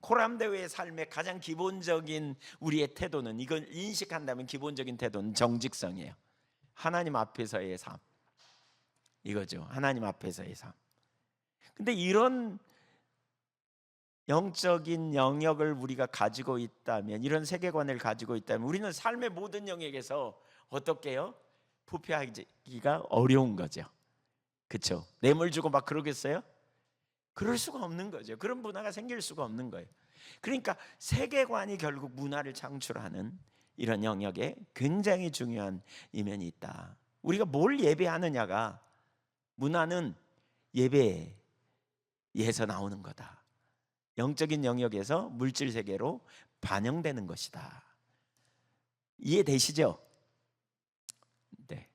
코람데오의 삶의 가장 기본적인 우리의 태도는, 이걸 인식한다면 기본적인 태도는 정직성이에요. 하나님 앞에서의 삶, 이거죠. 하나님 앞에서의 삶. 근데 이런 영적인 영역을 우리가 가지고 있다면, 이런 세계관을 가지고 있다면 우리는 삶의 모든 영역에서 어떻게 해요? 부패하기가 어려운 거죠. 그렇죠? 뇌물 주고 막 그러겠어요? 그럴 수가 없는 거죠. 그런 문화가 생길 수가 없는 거예요. 그러니까 세계관이 결국 문화를 창출하는 이런 영역에 굉장히 중요한 이면이 있다. 우리가 뭘 예배하느냐가, 문화는 예배에서 나오는 거다. 영적인 영역에서 물질 세계로 반영되는 것이다. 이해되시죠? 네.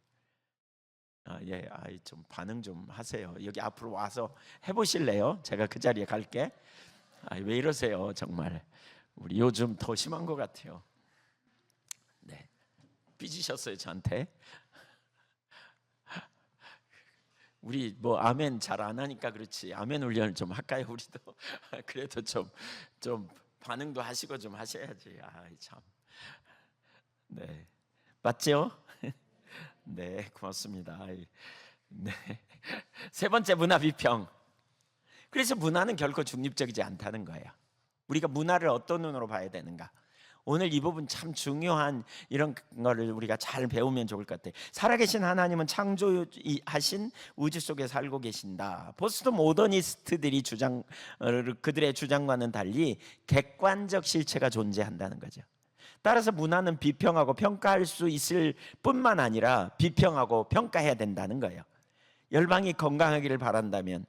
예, 좀 반응 좀 하세요. 여기 앞으로 와서 해보실래요? 제가 그 자리에 갈게. 왜 이러세요, 정말. 우리 요즘 더 심한 것 같아요. 네, 삐지셨어요, 저한테. 우리 뭐 아멘 잘 안 하니까 그렇지. 아멘 훈련을 좀 할까요, 우리도? 그래도 좀 반응도 하시고 좀 하셔야지. 참. 네, 맞죠? 네, 고맙습니다. 네. 세 번째, 문화 비평. 그래서 문화는 결코 중립적이지 않다는 거예요. 우리가 문화를 어떤 눈으로 봐야 되는가? 오늘 이 부분 참 중요한, 이런 거를 우리가 잘 배우면 좋을 것 같아요. 살아계신 하나님은 창조하신 우주 속에 살고 계신다. 포스트 모더니스트들이 그들의 주장과는 달리 객관적 실체가 존재한다는 거죠. 따라서 문화는 비평하고 평가할 수 있을 뿐만 아니라 비평하고 평가해야 된다는 거예요. 열방이 건강하기를 바란다면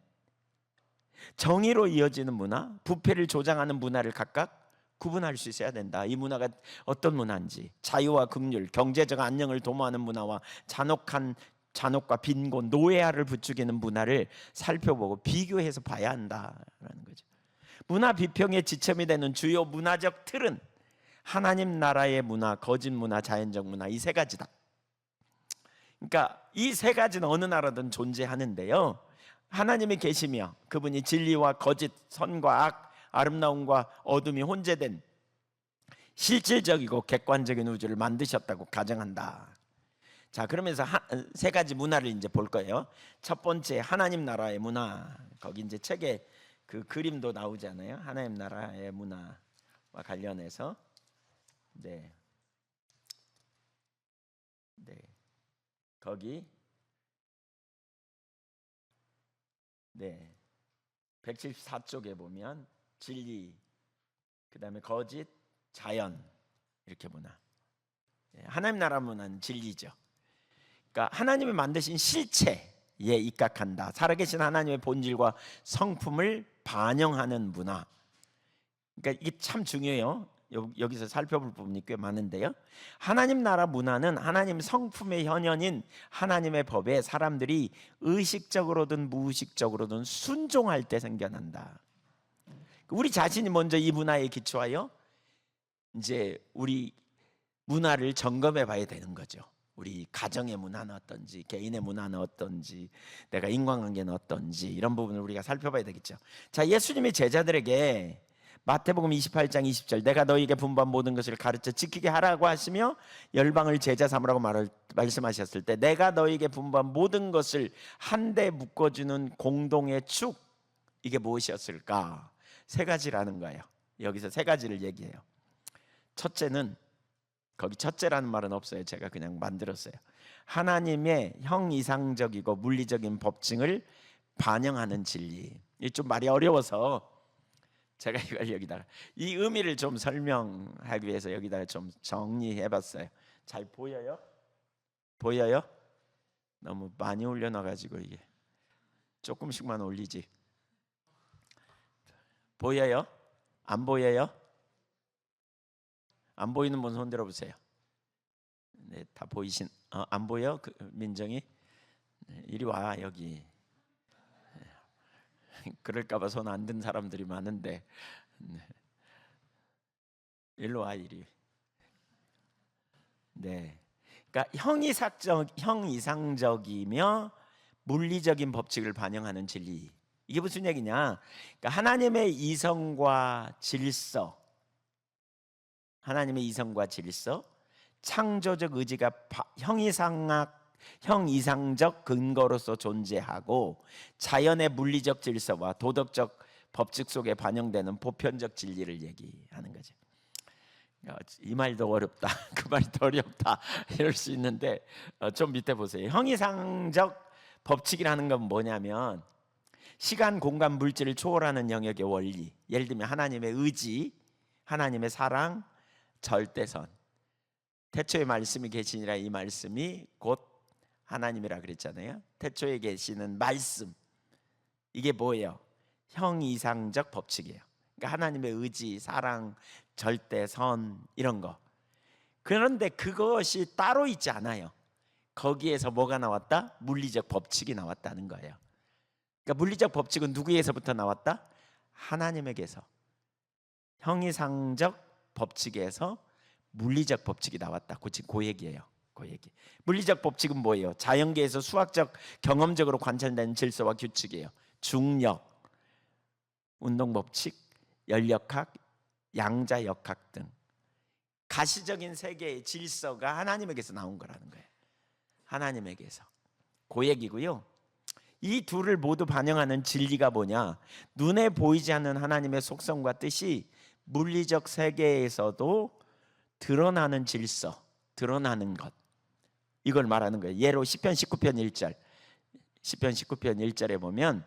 정의로 이어지는 문화, 부패를 조장하는 문화를 각각 구분할 수 있어야 된다. 이 문화가 어떤 문화인지, 자유와 긍휼, 경제적 안녕을 도모하는 문화와 잔혹과 빈곤, 노예화를 부추기는 문화를 살펴보고 비교해서 봐야 한다라는 거죠. 문화 비평의 지점이 되는 주요 문화적 틀은 하나님 나라의 문화, 거짓 문화, 자연적 문화, 이 세 가지다. 그러니까 이 세 가지는 어느 나라든 존재하는데요, 하나님이 계시며 그분이 진리와 거짓, 선과 악, 아름다움과 어둠이 혼재된 실질적이고 객관적인 우주를 만드셨다고 가정한다. 자, 그러면서 세 가지 문화를 이제 볼 거예요. 첫 번째, 하나님 나라의 문화. 거기 이제 책에 그 그림도 나오잖아요. 하나님 나라의 문화와 관련해서. 네. 거기 174쪽에 보면 진리, 그다음에 거짓, 자연, 이렇게 문화. 하나님 나라 문화는 진리죠. 그러니까 하나님이 만드신 실체에 입각한다. 살아계신 하나님의 본질과 성품을 반영하는 문화. 그러니까 이게 참 중요해요. 여기서 살펴볼 부분이 꽤 많은데요. 하나님 나라 문화는 하나님 성품의 현현인 하나님의 법에 사람들이 의식적으로든 무의식적으로든 순종할 때 생겨난다. 우리 자신이 먼저 이 문화에 기초하여 이제 우리 문화를 점검해 봐야 되는 거죠. 우리 가정의 문화는 어떤지, 개인의 문화는 어떤지, 내가 인간관계는 어떤지, 이런 부분을 우리가 살펴봐야 되겠죠. 자, 예수님이 제자들에게 마태복음 28장 20절 내가 너희에게 분부한 모든 것을 가르쳐 지키게 하라고 하시며 열방을 제자 삼으라고 말씀하셨을 때, 내가 너희에게 분부한 모든 것을 한데 묶어주는 공동의 축, 이게 무엇이었을까? 세 가지라는 거예요. 여기서 세 가지를 얘기해요. 첫째는, 거기 첫째라는 말은 없어요. 제가 그냥 만들었어요. 하나님의 형이상적이고 물리적인 법칙을 반영하는 진리. 이게 좀 말이 어려워서 제가 이걸 여기다가 이 의미를 좀 설명하기 위해서 여기다가 좀 정리해봤어요. 잘 보여요? 보여요? 너무 많이 올려놔가지고 이게 조금씩만 올리지. 보여요? 안 보여요? 안 보이는 분 손 들어보세요. 네, 다 보이신. 안 보여? 민정이? 네, 이리 와 여기. 그럴까봐 손 안 든 사람들이 많은데, 네. 일로 와 이리. 네, 그러니까 형이상적이며 물리적인 법칙을 반영하는 진리. 이게 무슨 얘기냐? 그러니까 하나님의 이성과 질서, 하나님의 이성과 질서, 창조적 의지가 형이상적 근거로서 존재하고 자연의 물리적 질서와 도덕적 법칙 속에 반영되는 보편적 진리를 얘기하는 거죠. 이 말도 어렵다, 그 말이 더 어렵다 이럴 수 있는데 좀 밑에 보세요. 형이상적 법칙이라는 건 뭐냐면 시간, 공간, 물질을 초월하는 영역의 원리. 예를 들면 하나님의 의지, 하나님의 사랑, 절대선. 태초에 말씀이 계시니라, 이 말씀이 곧 하나님이라 그랬잖아요. 태초에 계시는 말씀, 이게 뭐예요? 형이상적 법칙이에요. 그러니까 하나님의 의지, 사랑, 절대선, 이런 거. 그런데 그것이 따로 있지 않아요. 거기에서 뭐가 나왔다? 물리적 법칙이 나왔다는 거예요. 그러니까 물리적 법칙은 누구에서부터 나왔다? 하나님에게서. 형이상적 법칙에서 물리적 법칙이 나왔다. 그 얘기예요. 그 얘기. 물리적 법칙은 뭐예요? 자연계에서 수학적, 경험적으로 관찰되는 질서와 규칙이에요. 중력, 운동 법칙, 연력학, 양자역학 등 가시적인 세계의 질서가 하나님에게서 나온 거라는 거예요. 하나님에게서. 그 얘기고요. 이 둘을 모두 반영하는 진리가 뭐냐? 눈에 보이지 않는 하나님의 속성과 뜻이 물리적 세계에서도 드러나는 질서, 드러나는 것, 이걸 말하는 거예요. 예로 시편 19편 1절, 시편 19편 1절에 보면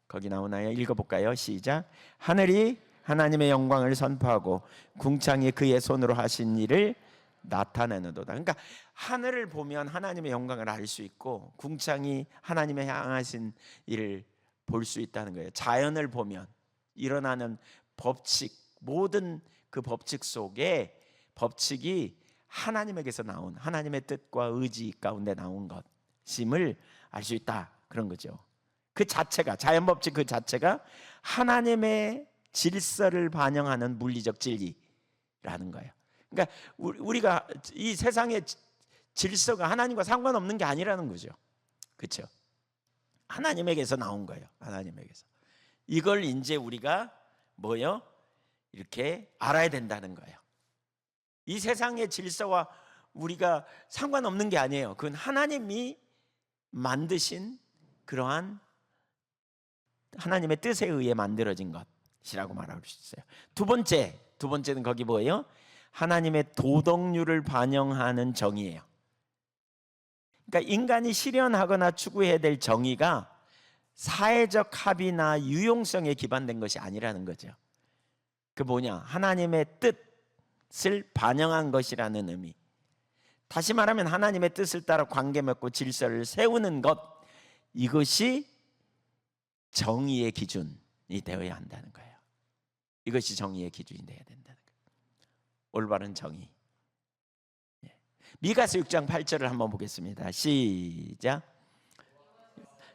거기 나오나요? 읽어볼까요? 시작. 하늘이 하나님의 영광을 선포하고 궁창이 그의 손으로 하신 일을 나타내는도다. 그러니까 하늘을 보면 하나님의 영광을 알 수 있고 궁창이 하나님의 향하신 일을 볼 수 있다는 거예요. 자연을 보면 일어나는 법칙, 모든 그 법칙 속에 법칙이 하나님에게서 나온 하나님의 뜻과 의지 가운데 나온 것임을 알 수 있다, 그런 거죠. 그 자체가, 자연 법칙 그 자체가 하나님의 질서를 반영하는 물리적 진리라는 거예요. 그러니까 우리가 이 세상의 질서가 하나님과 상관없는 게 아니라는 거죠. 그렇죠? 하나님에게서 나온 거예요. 하나님에게서. 이걸 이제 우리가 뭐요? 이렇게 알아야 된다는 거예요. 이 세상의 질서와 우리가 상관없는 게 아니에요. 그건 하나님이 만드신 그러한 하나님의 뜻에 의해 만들어진 것이라고 말할 수 있어요. 두 번째는 거기 뭐예요? 하나님의 도덕률을 반영하는 정의예요. 그러니까 인간이 실현하거나 추구해야 될 정의가 사회적 합의나 유용성에 기반된 것이 아니라는 거죠. 그 뭐냐? 하나님의 뜻을 반영한 것이라는 의미. 다시 말하면 하나님의 뜻을 따라 관계 맺고 질서를 세우는 것, 이것이 정의의 기준이 되어야 한다는 거예요. 이것이 정의의 기준이 되어야 된다는 거예요. 올바른 정의. 미가서 6장 8절을 한번 보겠습니다. 시작.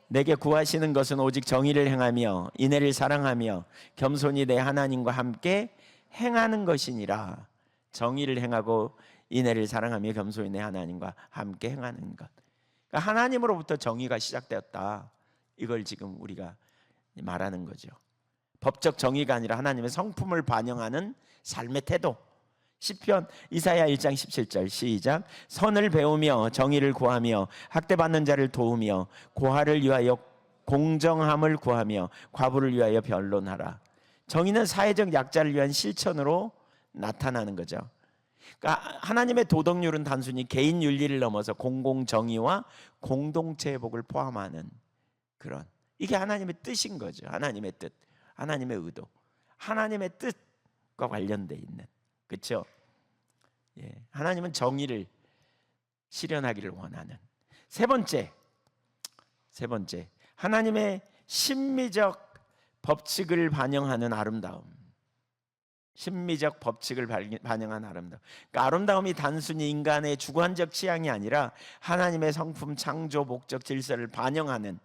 내게 구하시는 것은 오직 정의를 행하며 인애를 사랑하며 겸손히 내 하나님과 함께 행하는 것이니라. 정의를 행하고 인애를 사랑하며 겸손히 내 하나님과 함께 행하는 것. 그러니까 하나님으로부터 정의가 시작되었다. 이걸 지금 우리가 말하는 거죠. 법적 정의가 아니라 하나님의 성품을 반영하는 삶의 태도. 시편 이사야 1장 17절 시작. 선을 배우며 정의를 구하며 학대받는 자를 도우며 고아를 위하여 공정함을 구하며 과부를 위하여 변론하라. 정의는 사회적 약자를 위한 실천으로 나타나는 거죠. 그러니까 하나님의 도덕률은 단순히 개인 윤리를 넘어서 공공 정의와 공동체 회복을 포함하는 그런, 이게 하나님의 뜻인 거죠. 하나님의 뜻, 하나님의 의도, 하나님의 뜻과 관련돼 있는, 그렇죠? 예, 하나님은 정의를 실현하기를 원하는. 세 번째, 하나님의 심미적 법칙을 반영하는 아름다움. 심미적 법칙을 반영한 아름다움. 그러니까 아름다움이 단순히 인간의 주관적 취향이 아니라 하나님의 성품, 창조, 목적, 질서를 반영하는,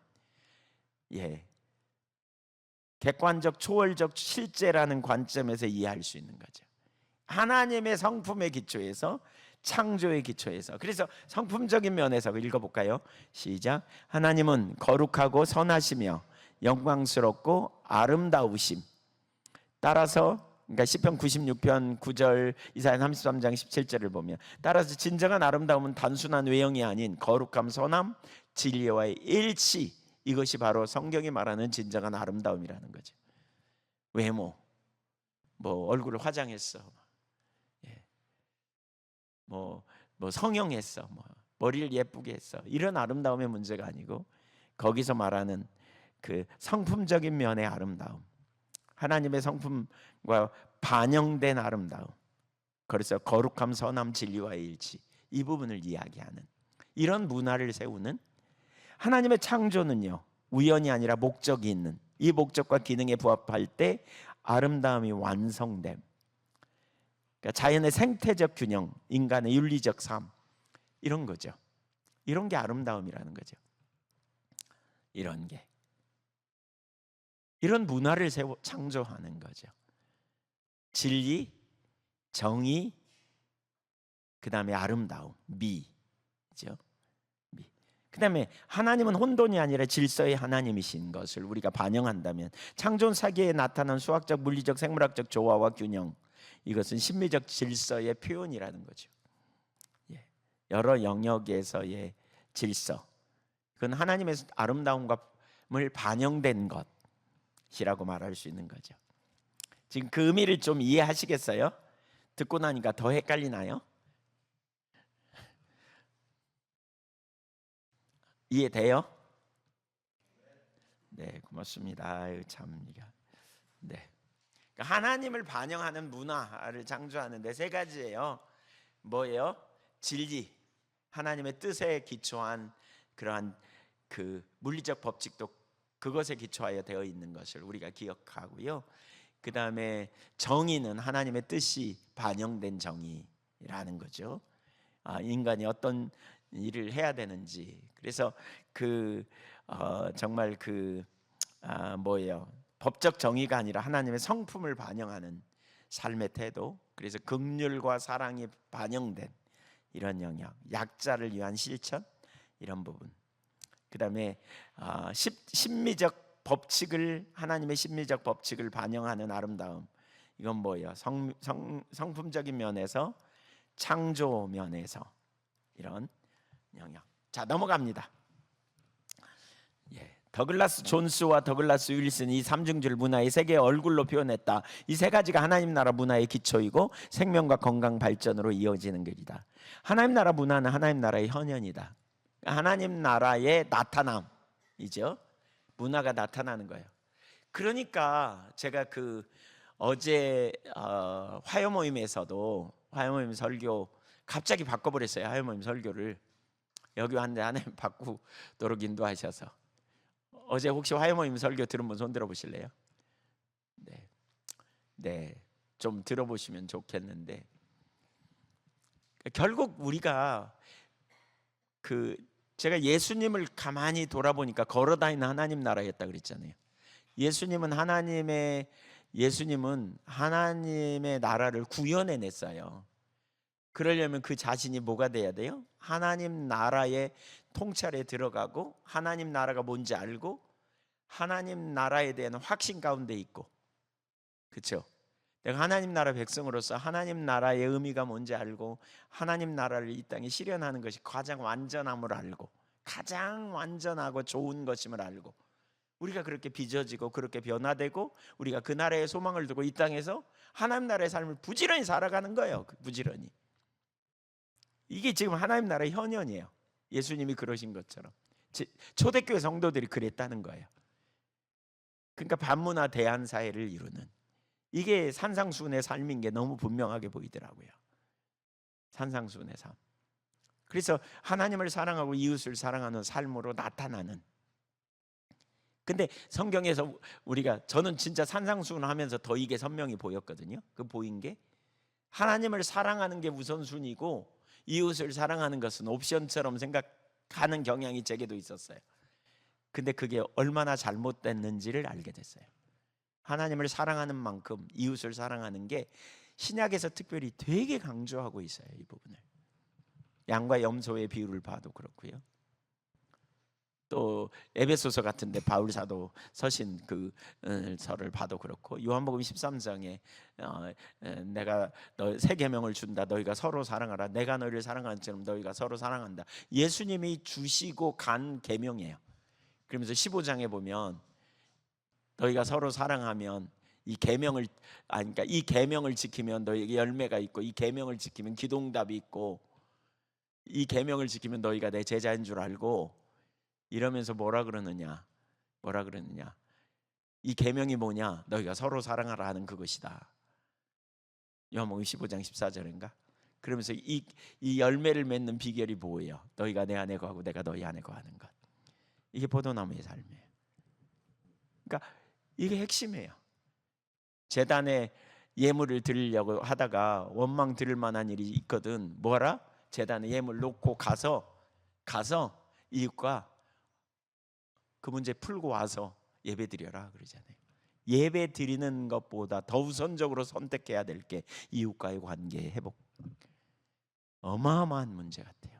객관적, 초월적 실제라는 관점에서 이해할 수 있는 거죠. 하나님의 성품의 기초에서, 창조의 기초에서. 그래서 성품적인 면에서 읽어볼까요? 시작. 하나님은 거룩하고 선하시며 영광스럽고 아름다우심. 따라서, 그러니까 시편 96편 9절, 이사야 33장 17절을 보면, 따라서 진정한 아름다움은 단순한 외형이 아닌 거룩함, 선함, 진리와의 일치, 이것이 바로 성경이 말하는 진정한 아름다움이라는 거죠. 외모, 뭐 얼굴을 화장했어, 뭐 성형했어, 뭐 머리를 예쁘게 했어, 이런 아름다움의 문제가 아니고, 거기서 말하는 그 성품적인 면의 아름다움, 하나님의 성품과 반영된 아름다움, 그래서 거룩함, 선함, 진리와의 일치, 이 부분을 이야기하는 이런 문화를 세우는. 하나님의 창조는요, 우연이 아니라 목적이 있는, 이 목적과 기능에 부합할 때 아름다움이 완성됨. 그러니까 자연의 생태적 균형, 인간의 윤리적 삶, 이런 거죠. 이런 게 아름다움이라는 거죠. 이런 게, 이런 문화를 창조하는 거죠. 진리, 정의, 그 다음에 아름다움, 미죠. 미. 그 다음에 하나님은 혼돈이 아니라 질서의 하나님이신 것을 우리가 반영한다면, 창조 사기에 나타난 수학적, 물리적, 생물학적 조화와 균형, 이것은 심미적 질서의 표현이라는 거죠. 여러 영역에서의 질서, 그건 하나님의 아름다움을 반영된 것이라고 말할 수 있는 거죠. 지금 그 의미를 좀 이해하시겠어요? 듣고 나니까 더 헷갈리나요? 이해돼요? 네, 고맙습니다. 아유, 참 이거. 네. 그러니까 하나님을 반영하는 문화를 창조하는데 세 가지예요. 뭐예요? 진리, 하나님의 뜻에 기초한 그러한 그 물리적 법칙도 그것에 기초하여 되어 있는 것을 우리가 기억하고요. 그 다음에 정의는 하나님의 뜻이 반영된 정의라는 거죠. 인간이 어떤 일을 해야 되는지. 그래서 정말 뭐예요? 법적 정의가 아니라 하나님의 성품을 반영하는 삶의 태도. 그래서 긍휼과 사랑이 반영된 이런 영역, 약자를 위한 실천, 이런 부분. 그 다음에 심미적 법칙을, 하나님의 심미적 법칙을 반영하는 아름다움. 이건 뭐예요? 성품적인 면에서, 창조 면에서, 이런 영역. 자, 넘어갑니다. 더글라스 존스와 더글라스 윌슨이 삼중주를 문화의 세계의 얼굴로 표현했다. 이 세 가지가 하나님 나라 문화의 기초이고 생명과 건강 발전으로 이어지는 길이다. 하나님 나라 문화는 하나님 나라의 현현이다. 하나님 나라의 나타남이죠. 문화가 나타나는 거예요. 그러니까 제가 어제 화요 모임에서도, 화요 모임 설교 갑자기 바꿔버렸어요. 하여모임 설교를. 여기 왔는데 하나님 바꾸도록 인도하셔서. 어제 혹시 화요모임 설교 들은 분 손 들어보실래요? 네, 네, 좀 들어보시면 좋겠는데, 결국 우리가 제가 예수님을 가만히 돌아보니까 걸어다니는 하나님 나라였다 그랬잖아요. 예수님은 하나님의 나라를 구현해냈어요. 그러려면 그 자신이 뭐가 돼야 돼요? 하나님 나라의 통찰에 들어가고 하나님 나라가 뭔지 알고 하나님 나라에 대한 확신 가운데 있고, 그렇죠? 내가 하나님 나라 백성으로서 하나님 나라의 의미가 뭔지 알고 하나님 나라를 이 땅에 실현하는 것이 가장 완전함을 알고 가장 완전하고 좋은 것임을 알고 우리가 그렇게 빚어지고 그렇게 변화되고 우리가 그 나라의 소망을 두고 이 땅에서 하나님 나라의 삶을 부지런히 살아가는 거예요. 부지런히. 이게 지금 하나님 나라의 현현이에요. 예수님이 그러신 것처럼 초대교회 성도들이 그랬다는 거예요. 그러니까 반문화 대한 사회를 이루는, 이게 산상수훈의 삶인 게 너무 분명하게 보이더라고요. 산상수훈의 삶. 그래서 하나님을 사랑하고 이웃을 사랑하는 삶으로 나타나는. 근데 성경에서 저는 진짜 산상수훈 하면서 더 이게 선명히 보였거든요. 그 보인 게 하나님을 사랑하는 게 우선순위고 이웃을 사랑하는 것은 옵션처럼 생각하는 경향이 제게도 있었어요. 근데 그게 얼마나 잘못됐는지를 알게 됐어요. 하나님을 사랑하는 만큼 이웃을 사랑하는 게 신약에서 특별히 되게 강조하고 있어요. 이 부분을. 양과 염소의 비유를 봐도 그렇고요. 또 에베소서 같은데 바울 사도 서신 그 서를 봐도 그렇고, 요한복음 13장에 내가 새 계명을 준다. 너희가 서로 사랑하라. 내가 너희를 사랑하는 것처럼 너희가 서로 사랑한다. 예수님이 주시고 간 계명이에요. 그러면서 15장에 보면 너희가 서로 사랑하면 이 계명을 그러니까 이 계명을 지키면 너희에게 열매가 있고 이 계명을 지키면 기도응답이 있고 이 계명을 지키면 너희가 내 제자인 줄 알고, 이러면서 뭐라 그러느냐? 이 계명이 뭐냐? 너희가 서로 사랑하라 하는 그것이다. 요한복음 15장 14절인가? 그러면서 이 열매를 맺는 비결이 뭐예요? 너희가 내 안에 거하고 내가 너희 안에 거하는 것. 이게 포도나무의 삶이에요. 그러니까 이게 핵심이에요. 제단에 예물을 드리려고 하다가 원망 드릴 만한 일이 있거든. 뭐하라? 제단에 예물 놓고 가서 이웃과 그 문제 풀고 와서 예배 드려라 그러잖아요. 예배 드리는 것보다 더 우선적으로 선택해야 될 게 이웃과의 관계 회복. 어마어마한 문제 같아요.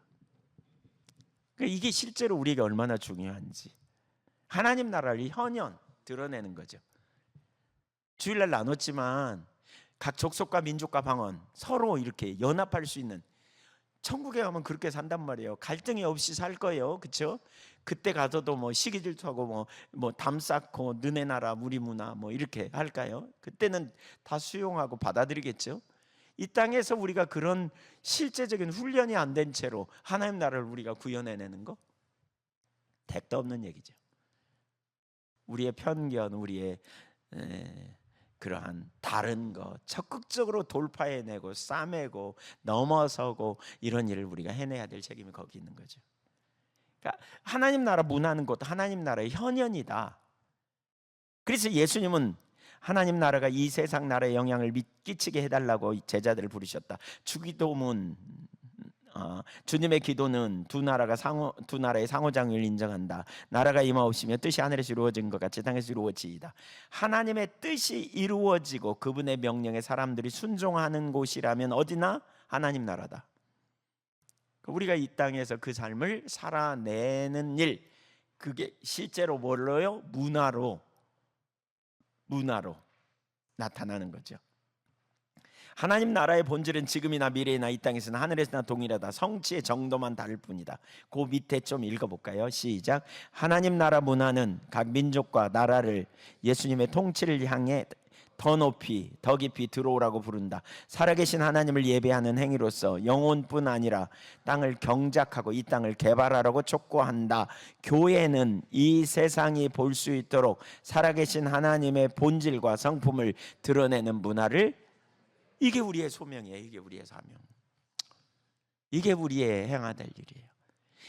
그러니까 이게 실제로 우리에게 얼마나 중요한지 하나님 나라를 현현 드러내는 거죠. 주일날 나눴지만 각 족속과 민족과 방언 서로 이렇게 연합할 수 있는, 천국에 가면 그렇게 산단 말이에요. 갈등이 없이 살 거예요. 그렇죠? 그때 가서도 뭐 시기 질투하고 뭐 담 쌓고 너네 나라 우리 문화 뭐 이렇게 할까요? 그때는 다 수용하고 받아들이겠죠. 이 땅에서 우리가 그런 실제적인 훈련이 안 된 채로 하나님 나라를 우리가 구현해내는 거 택도 없는 얘기죠. 우리의 편견, 우리의 그러한 다른 것 적극적으로 돌파해내고 싸매고 넘어서고 이런 일을 우리가 해내야 될 책임이 거기 있는 거죠. 그러니까 하나님 나라 문화는 곧 하나님 나라의 현현이다. 그래서 예수님은 하나님 나라가 이 세상 나라에 영향을 끼치게 해달라고 제자들을 부르셨다. 주기도문, 주님의 기도는 두 나라의 상호작용을 인정한다. 나라가 임하옵시며 뜻이 하늘에서 이루어진 것 같이 땅에서 이루어지이다. 하나님의 뜻이 이루어지고 그분의 명령에 사람들이 순종하는 곳이라면 어디나 하나님 나라다. 우리가 이 땅에서 그 삶을 살아내는 일, 그게 실제로 뭘로요? 문화로 나타나는 거죠. 하나님 나라의 본질은 지금이나 미래나 이 땅에서나 하늘에서나 동일하다. 성취의 정도만 다를 뿐이다. 그 밑에 좀 읽어볼까요? 시작. 하나님 나라 문화는 각 민족과 나라를 예수님의 통치를 향해 더 높이 더 깊이 들어오라고 부른다. 살아계신 하나님을 예배하는 행위로서 영혼뿐 아니라 땅을 경작하고 이 땅을 개발하라고 촉구한다. 교회는 이 세상이 볼 수 있도록 살아계신 하나님의 본질과 성품을 드러내는 문화를, 이게 우리의 소명이에요. 이게 우리의 사명. 이게 우리의 행해야 될 일이에요.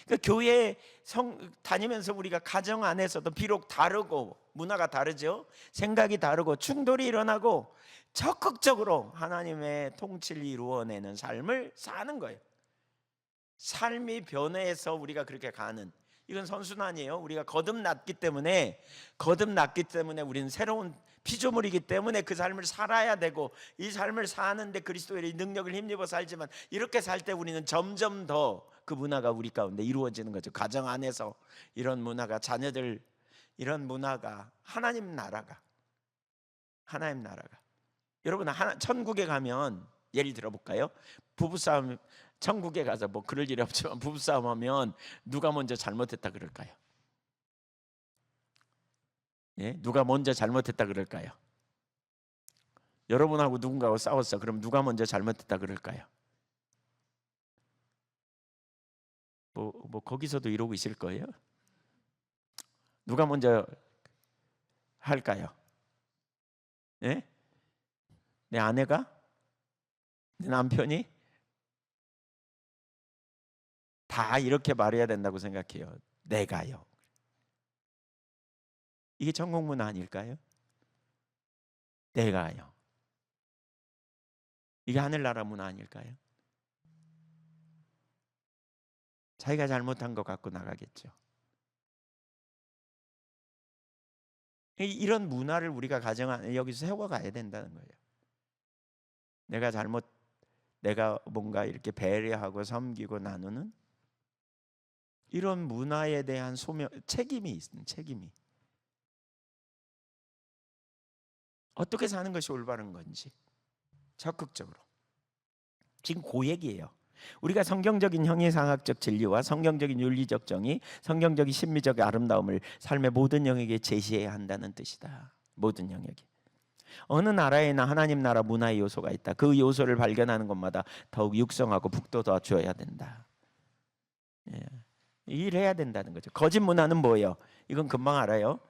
그러니까 교회 다니면서 우리가 가정 안에서도 비록 다르고 문화가 다르죠. 생각이 다르고 충돌이 일어나고 적극적으로 하나님의 통치를 이루어내는 삶을 사는 거예요. 삶이 변해서 우리가 그렇게 가는, 이건 선순환이에요. 우리가 거듭났기 때문에 우리는 새로운 피조물이기 때문에 그 삶을 살아야 되고, 이 삶을 사는데 그리스도의 능력을 힘입어 살지만, 이렇게 살 때 우리는 점점 더 그 문화가 우리 가운데 이루어지는 거죠. 가정 안에서 이런 문화가, 자녀들 이런 문화가, 하나님 나라가 여러분, 천국에 가면, 예를 들어 볼까요? 부부싸움, 천국에 가서 뭐 그럴 일이 없지만 부부싸움 하면 누가 먼저 잘못했다 그럴까요? 예? 누가 먼저 잘못했다 그럴까요? 여러분하고 누군가하고 싸웠어. 그럼 누가 먼저 잘못했다 그럴까요? 뭐 거기서도 이러고 있을 거예요? 누가 먼저 할까요? 예? 내 아내가? 내 남편이? 다 이렇게 말해야 된다고 생각해요. 내가요. 이게 천국 문화 아닐까요? 내가요. 이게 하늘나라 문화 아닐까요? 자기가 잘못한 것 갖고 나가겠죠. 이런 문화를 우리가 가정 안에 여기서 세워가야 된다는 거예요. 내가 뭔가 이렇게 배려하고 섬기고 나누는 이런 문화에 대한 책임이 있는, 책임이. 어떻게 사는 것이 올바른 건지 적극적으로. 지금 그 얘기예요. 우리가 성경적인 형이상학적 진리와 성경적인 윤리적 정의, 성경적인 심미적 아름다움을 삶의 모든 영역에 제시해야 한다는 뜻이다. 모든 영역에. 어느 나라에나 하나님 나라 문화의 요소가 있다. 그 요소를 발견하는 것마다 더욱 육성하고 북돋아 줘야 된다. 예. 일해야 된다는 거죠. 거짓 문화는 뭐예요? 이건 금방 알아요.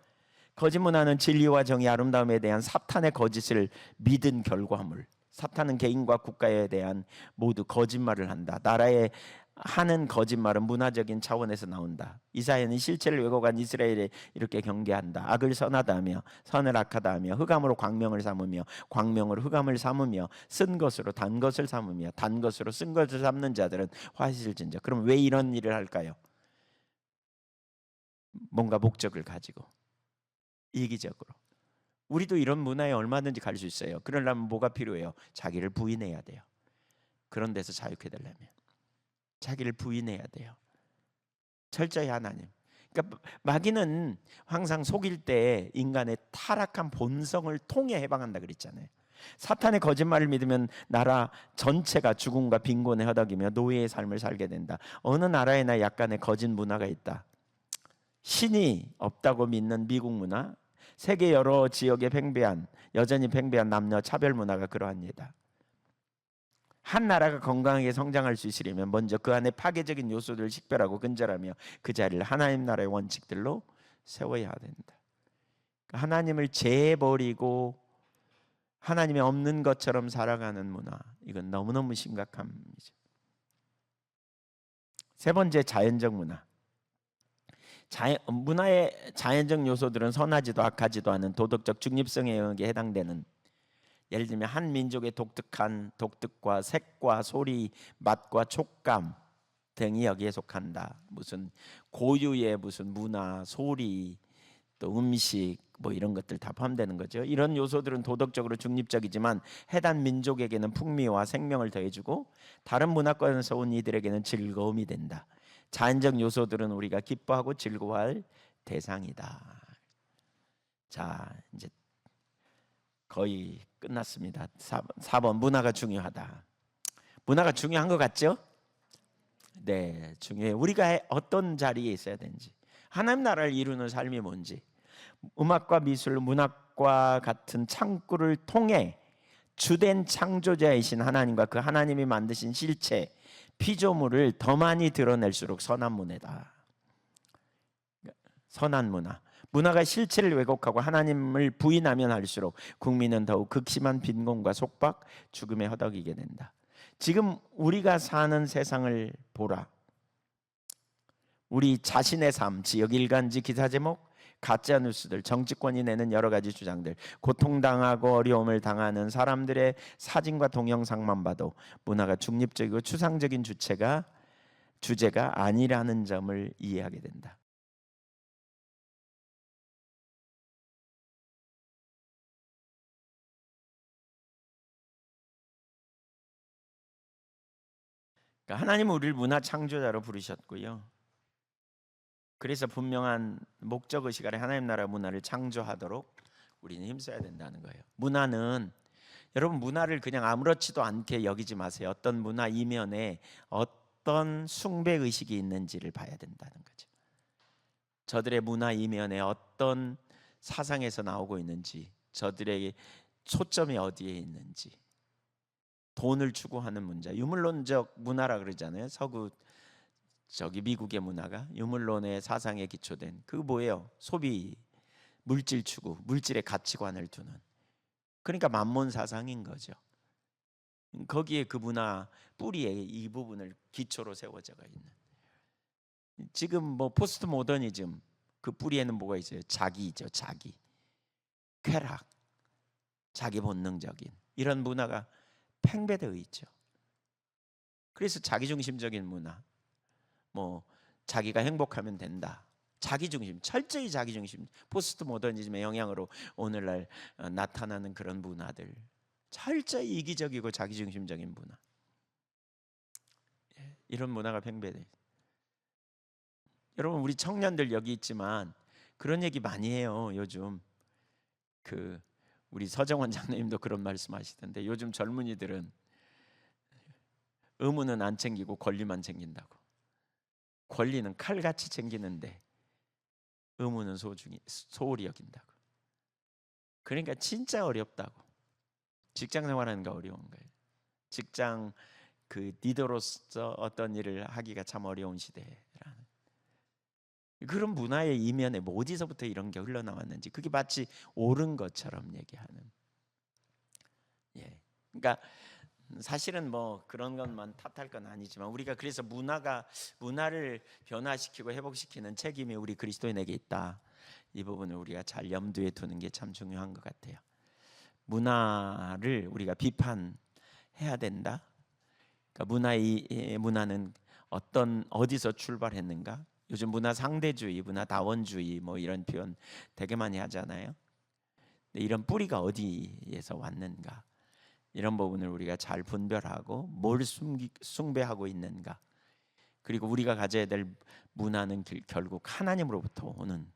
거짓 문화는 진리와 정의, 아름다움에 대한 사탄의 거짓을 믿은 결과물. 사탄은 개인과 국가에 대한 모두 거짓말을 한다. 나라에 하는 거짓말은 문화적인 차원에서 나온다. 이사야는 실체를 왜곡한 이스라엘에 이렇게 경계한다. 악을 선하다하며 선을 악하다하며 흑암으로 광명을 삼으며 광명으로 흑암을 삼으며 쓴 것으로 단 것을 삼으며 단 것으로 쓴 것을 삼는 자들은 화실진저. 그럼 왜 이런 일을 할까요? 뭔가 목적을 가지고, 이기적으로. 우리도 이런 문화에 얼마든지 갈 수 있어요. 그러려면 뭐가 필요해요? 자기를 부인해야 돼요. 그런 데서 자유케 되려면 자기를 부인해야 돼요. 철저히 하나님. 그러니까 마귀는 항상 속일 때 인간의 타락한 본성을 통해 해방한다 그랬잖아요. 사탄의 거짓말을 믿으면 나라 전체가 죽음과 빈곤에 허덕이며 노예의 삶을 살게 된다. 어느 나라에나 약간의 거짓 문화가 있다. 신이 없다고 믿는 미국 문화, 세계 여러 지역에 여전히 팽배한 남녀 차별 문화가 그러합니다. 한 나라가 건강하게 성장할 수 있으려면 먼저 그 안에 파괴적인 요소들을 식별하고 근절하며 그 자리를 하나님 나라의 원칙들로 세워야 된다. 하나님을 재버리고 하나님이 없는 것처럼 살아가는 문화, 이건 너무너무 심각한 문제죠. 세 번째, 자연적 문화. 문화의 자연적 요소들은 선하지도 악하지도 않은 도덕적 중립성의 영역에 해당되는, 예를 들면 한 민족의 독특한 독특과 색과 소리, 맛과 촉감 등이 여기에 속한다. 무슨 고유의 무슨 문화, 소리, 또 음식 뭐 이런 것들 다 포함되는 거죠. 이런 요소들은 도덕적으로 중립적이지만 해당 민족에게는 풍미와 생명을 더해주고 다른 문화권에서 온 이들에게는 즐거움이 된다. 자연적 요소들은 우리가 기뻐하고 즐거워할 대상이다. 자, 이제 거의 끝났습니다. 4번 문화가 중요하다. 문화가 중요한 것 같죠? 네, 중요해요. 우리가 어떤 자리에 있어야 되는지, 하나님 나라를 이루는 삶이 뭔지, 음악과 미술, 문학과 같은 창구를 통해 주된 창조자이신 하나님과 그 하나님이 만드신 실체, 피조물을 더 많이 드러낼수록 선한 문화다. 선한 문화. 문화가 실체를 왜곡하고 하나님을 부인하면 할수록 국민은 더욱 극심한 빈곤과 속박, 죽음에 허덕이게 된다. 지금 우리가 사는 세상을 보라. 우리 자신의 삶, 지역 일간지, 기사 제목, 가짜 뉴스들, 정치권이 내는 여러 가지 주장들, 고통당하고 어려움을 당하는 사람들의 사진과 동영상만 봐도 문화가 중립적이고 추상적인 주제가 아니라는 점을 이해하게 된다. 그러니까 하나님은 우리를 문화 창조자로 부르셨고요. 그래서 분명한 목적의식 아래 하나님 나라 문화를 창조하도록 우리는 힘써야 된다는 거예요. 문화는, 여러분, 문화를 그냥 아무렇지도 않게 여기지 마세요. 어떤 문화 이면에 어떤 숭배의식이 있는지를 봐야 된다는 거죠. 저들의 문화 이면에 어떤 사상에서 나오고 있는지, 저들의 초점이 어디에 있는지, 돈을 추구하는 문제, 유물론적 문화라 그러잖아요. 미국의 문화가 유물론의 사상에 기초된 그 뭐예요? 소비, 물질 추구, 물질의 가치관을 두는, 그러니까 만몬 사상인 거죠. 거기에 그 문화 뿌리에 이 부분을 기초로 세워져가 있는. 지금 뭐 포스트 모더니즘 그 뿌리에는 뭐가 있어요? 자기죠, 자기, 쾌락, 자기 본능적인 이런 문화가 팽배되어 있죠. 그래서 자기중심적인 문화, 뭐 자기가 행복하면 된다, 자기중심, 철저히 자기중심, 포스트 모더니즘의 영향으로 오늘날 나타나는 그런 문화들, 철저히 이기적이고 자기중심적인 문화, 이런 문화가 팽배돼. 여러분, 우리 청년들 여기 있지만 그런 얘기 많이 해요. 요즘 우리 서정원 장로님도 그런 말씀하시던데, 요즘 젊은이들은 의무는 안 챙기고 권리만 챙긴다고. 권리는 칼같이 챙기는데 의무는 소홀히 여긴다고. 그러니까 진짜 어렵다고. 직장 생활하는 게 어려운 거예요. 직장 리더로서 어떤 일을 하기가 참 어려운 시대라는 그런 문화의 이면에 뭐 어디서부터 이런 게 흘러나왔는지, 그게 마치 옳은 것처럼 얘기하는. 그러니까 사실은 뭐 그런 것만 탓할 건 아니지만, 우리가 그래서 문화를 변화시키고 회복시키는 책임이 우리 그리스도인에게 있다. 이 부분을 우리가 잘 염두에 두는 게 참 중요한 것 같아요. 문화를 우리가 비판해야 된다. 그러니까 문화는 어디서 출발했는가? 요즘 문화 상대주의, 문화 다원주의 뭐 이런 표현 되게 많이 하잖아요. 근데 이런 뿌리가 어디에서 왔는가? 이런 부분을 우리가 잘 분별하고 뭘 숭배하고 있는가? 그리고 우리가 가져야 될 문화는 결국 하나님으로부터 오는,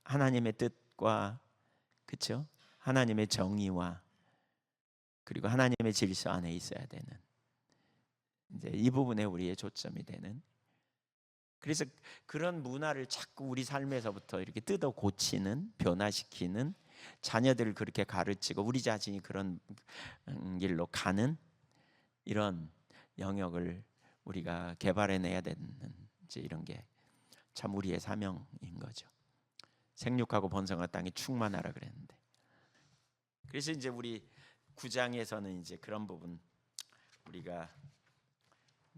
하나님의 뜻과, 그렇죠? 하나님의 정의와 그리고 하나님의 질서 안에 있어야 되는, 이제 이 부분에 우리의 초점이 되는. 그래서 그런 문화를 자꾸 우리 삶에서부터 이렇게 뜯어 고치는, 변화시키는, 자녀들을 그렇게 가르치고 우리 자신이 그런 길로 가는 이런 영역을 우리가 개발해내야 되는, 이제 이런 게 참 우리의 사명인 거죠. 생육하고 번성한 땅에 충만하라 그랬는데, 그래서 이제 우리 9장에서는 이제 그런 부분 우리가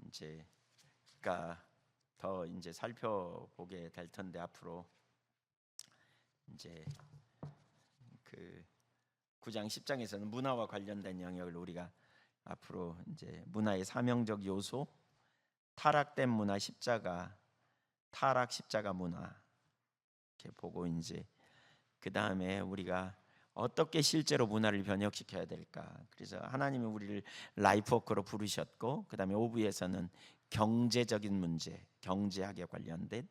이제 더 이제 살펴보게 될 텐데, 앞으로 이제 9장 10장에서는 문화와 관련된 영역을 우리가 앞으로 이제 문화의 사명적 요소, 타락된 문화 십자가, 타락 십자가 문화 이렇게 보고, 이제 그 다음에 우리가 어떻게 실제로 문화를 변혁시켜야 될까? 그래서 하나님이 우리를 라이프워커로 부르셨고, 그 다음에 오브에서는 경제적인 문제, 경제학에 관련된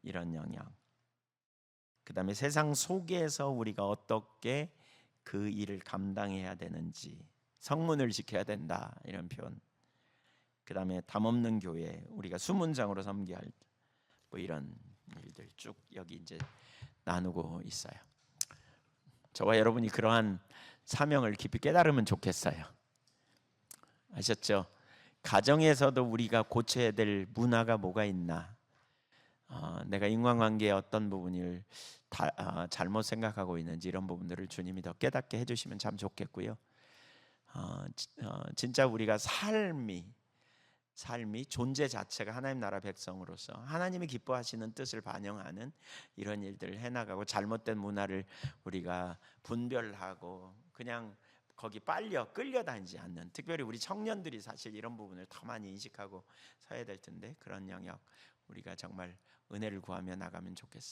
이런 영향, 그 다음에 세상 속에서 우리가 어떻게 그 일을 감당해야 되는지, 성문을 지켜야 된다 이런 표현, 그 다음에 담없는 교회, 우리가 수문장으로 섬겨야 할 뭐 이런 일들 쭉 여기 이제 나누고 있어요. 저와 여러분이 그러한 사명을 깊이 깨달으면 좋겠어요. 아셨죠? 가정에서도 우리가 고쳐야 될 문화가 뭐가 있나, 내가 인간관계의 어떤 부분을 잘못 생각하고 있는지, 이런 부분들을 주님이 더 깨닫게 해주시면 참 좋겠고요. 진짜 우리가 삶이 존재 자체가 하나님 나라 백성으로서 하나님이 기뻐하시는 뜻을 반영하는 이런 일들을 해나가고, 잘못된 문화를 우리가 분별하고 그냥 거기 끌려다니지 않는, 특별히 우리 청년들이 사실 이런 부분을 더 많이 인식하고 서야 될 텐데, 그런 영역 우리가 정말 은혜를 구하며 나가면 좋겠습니다.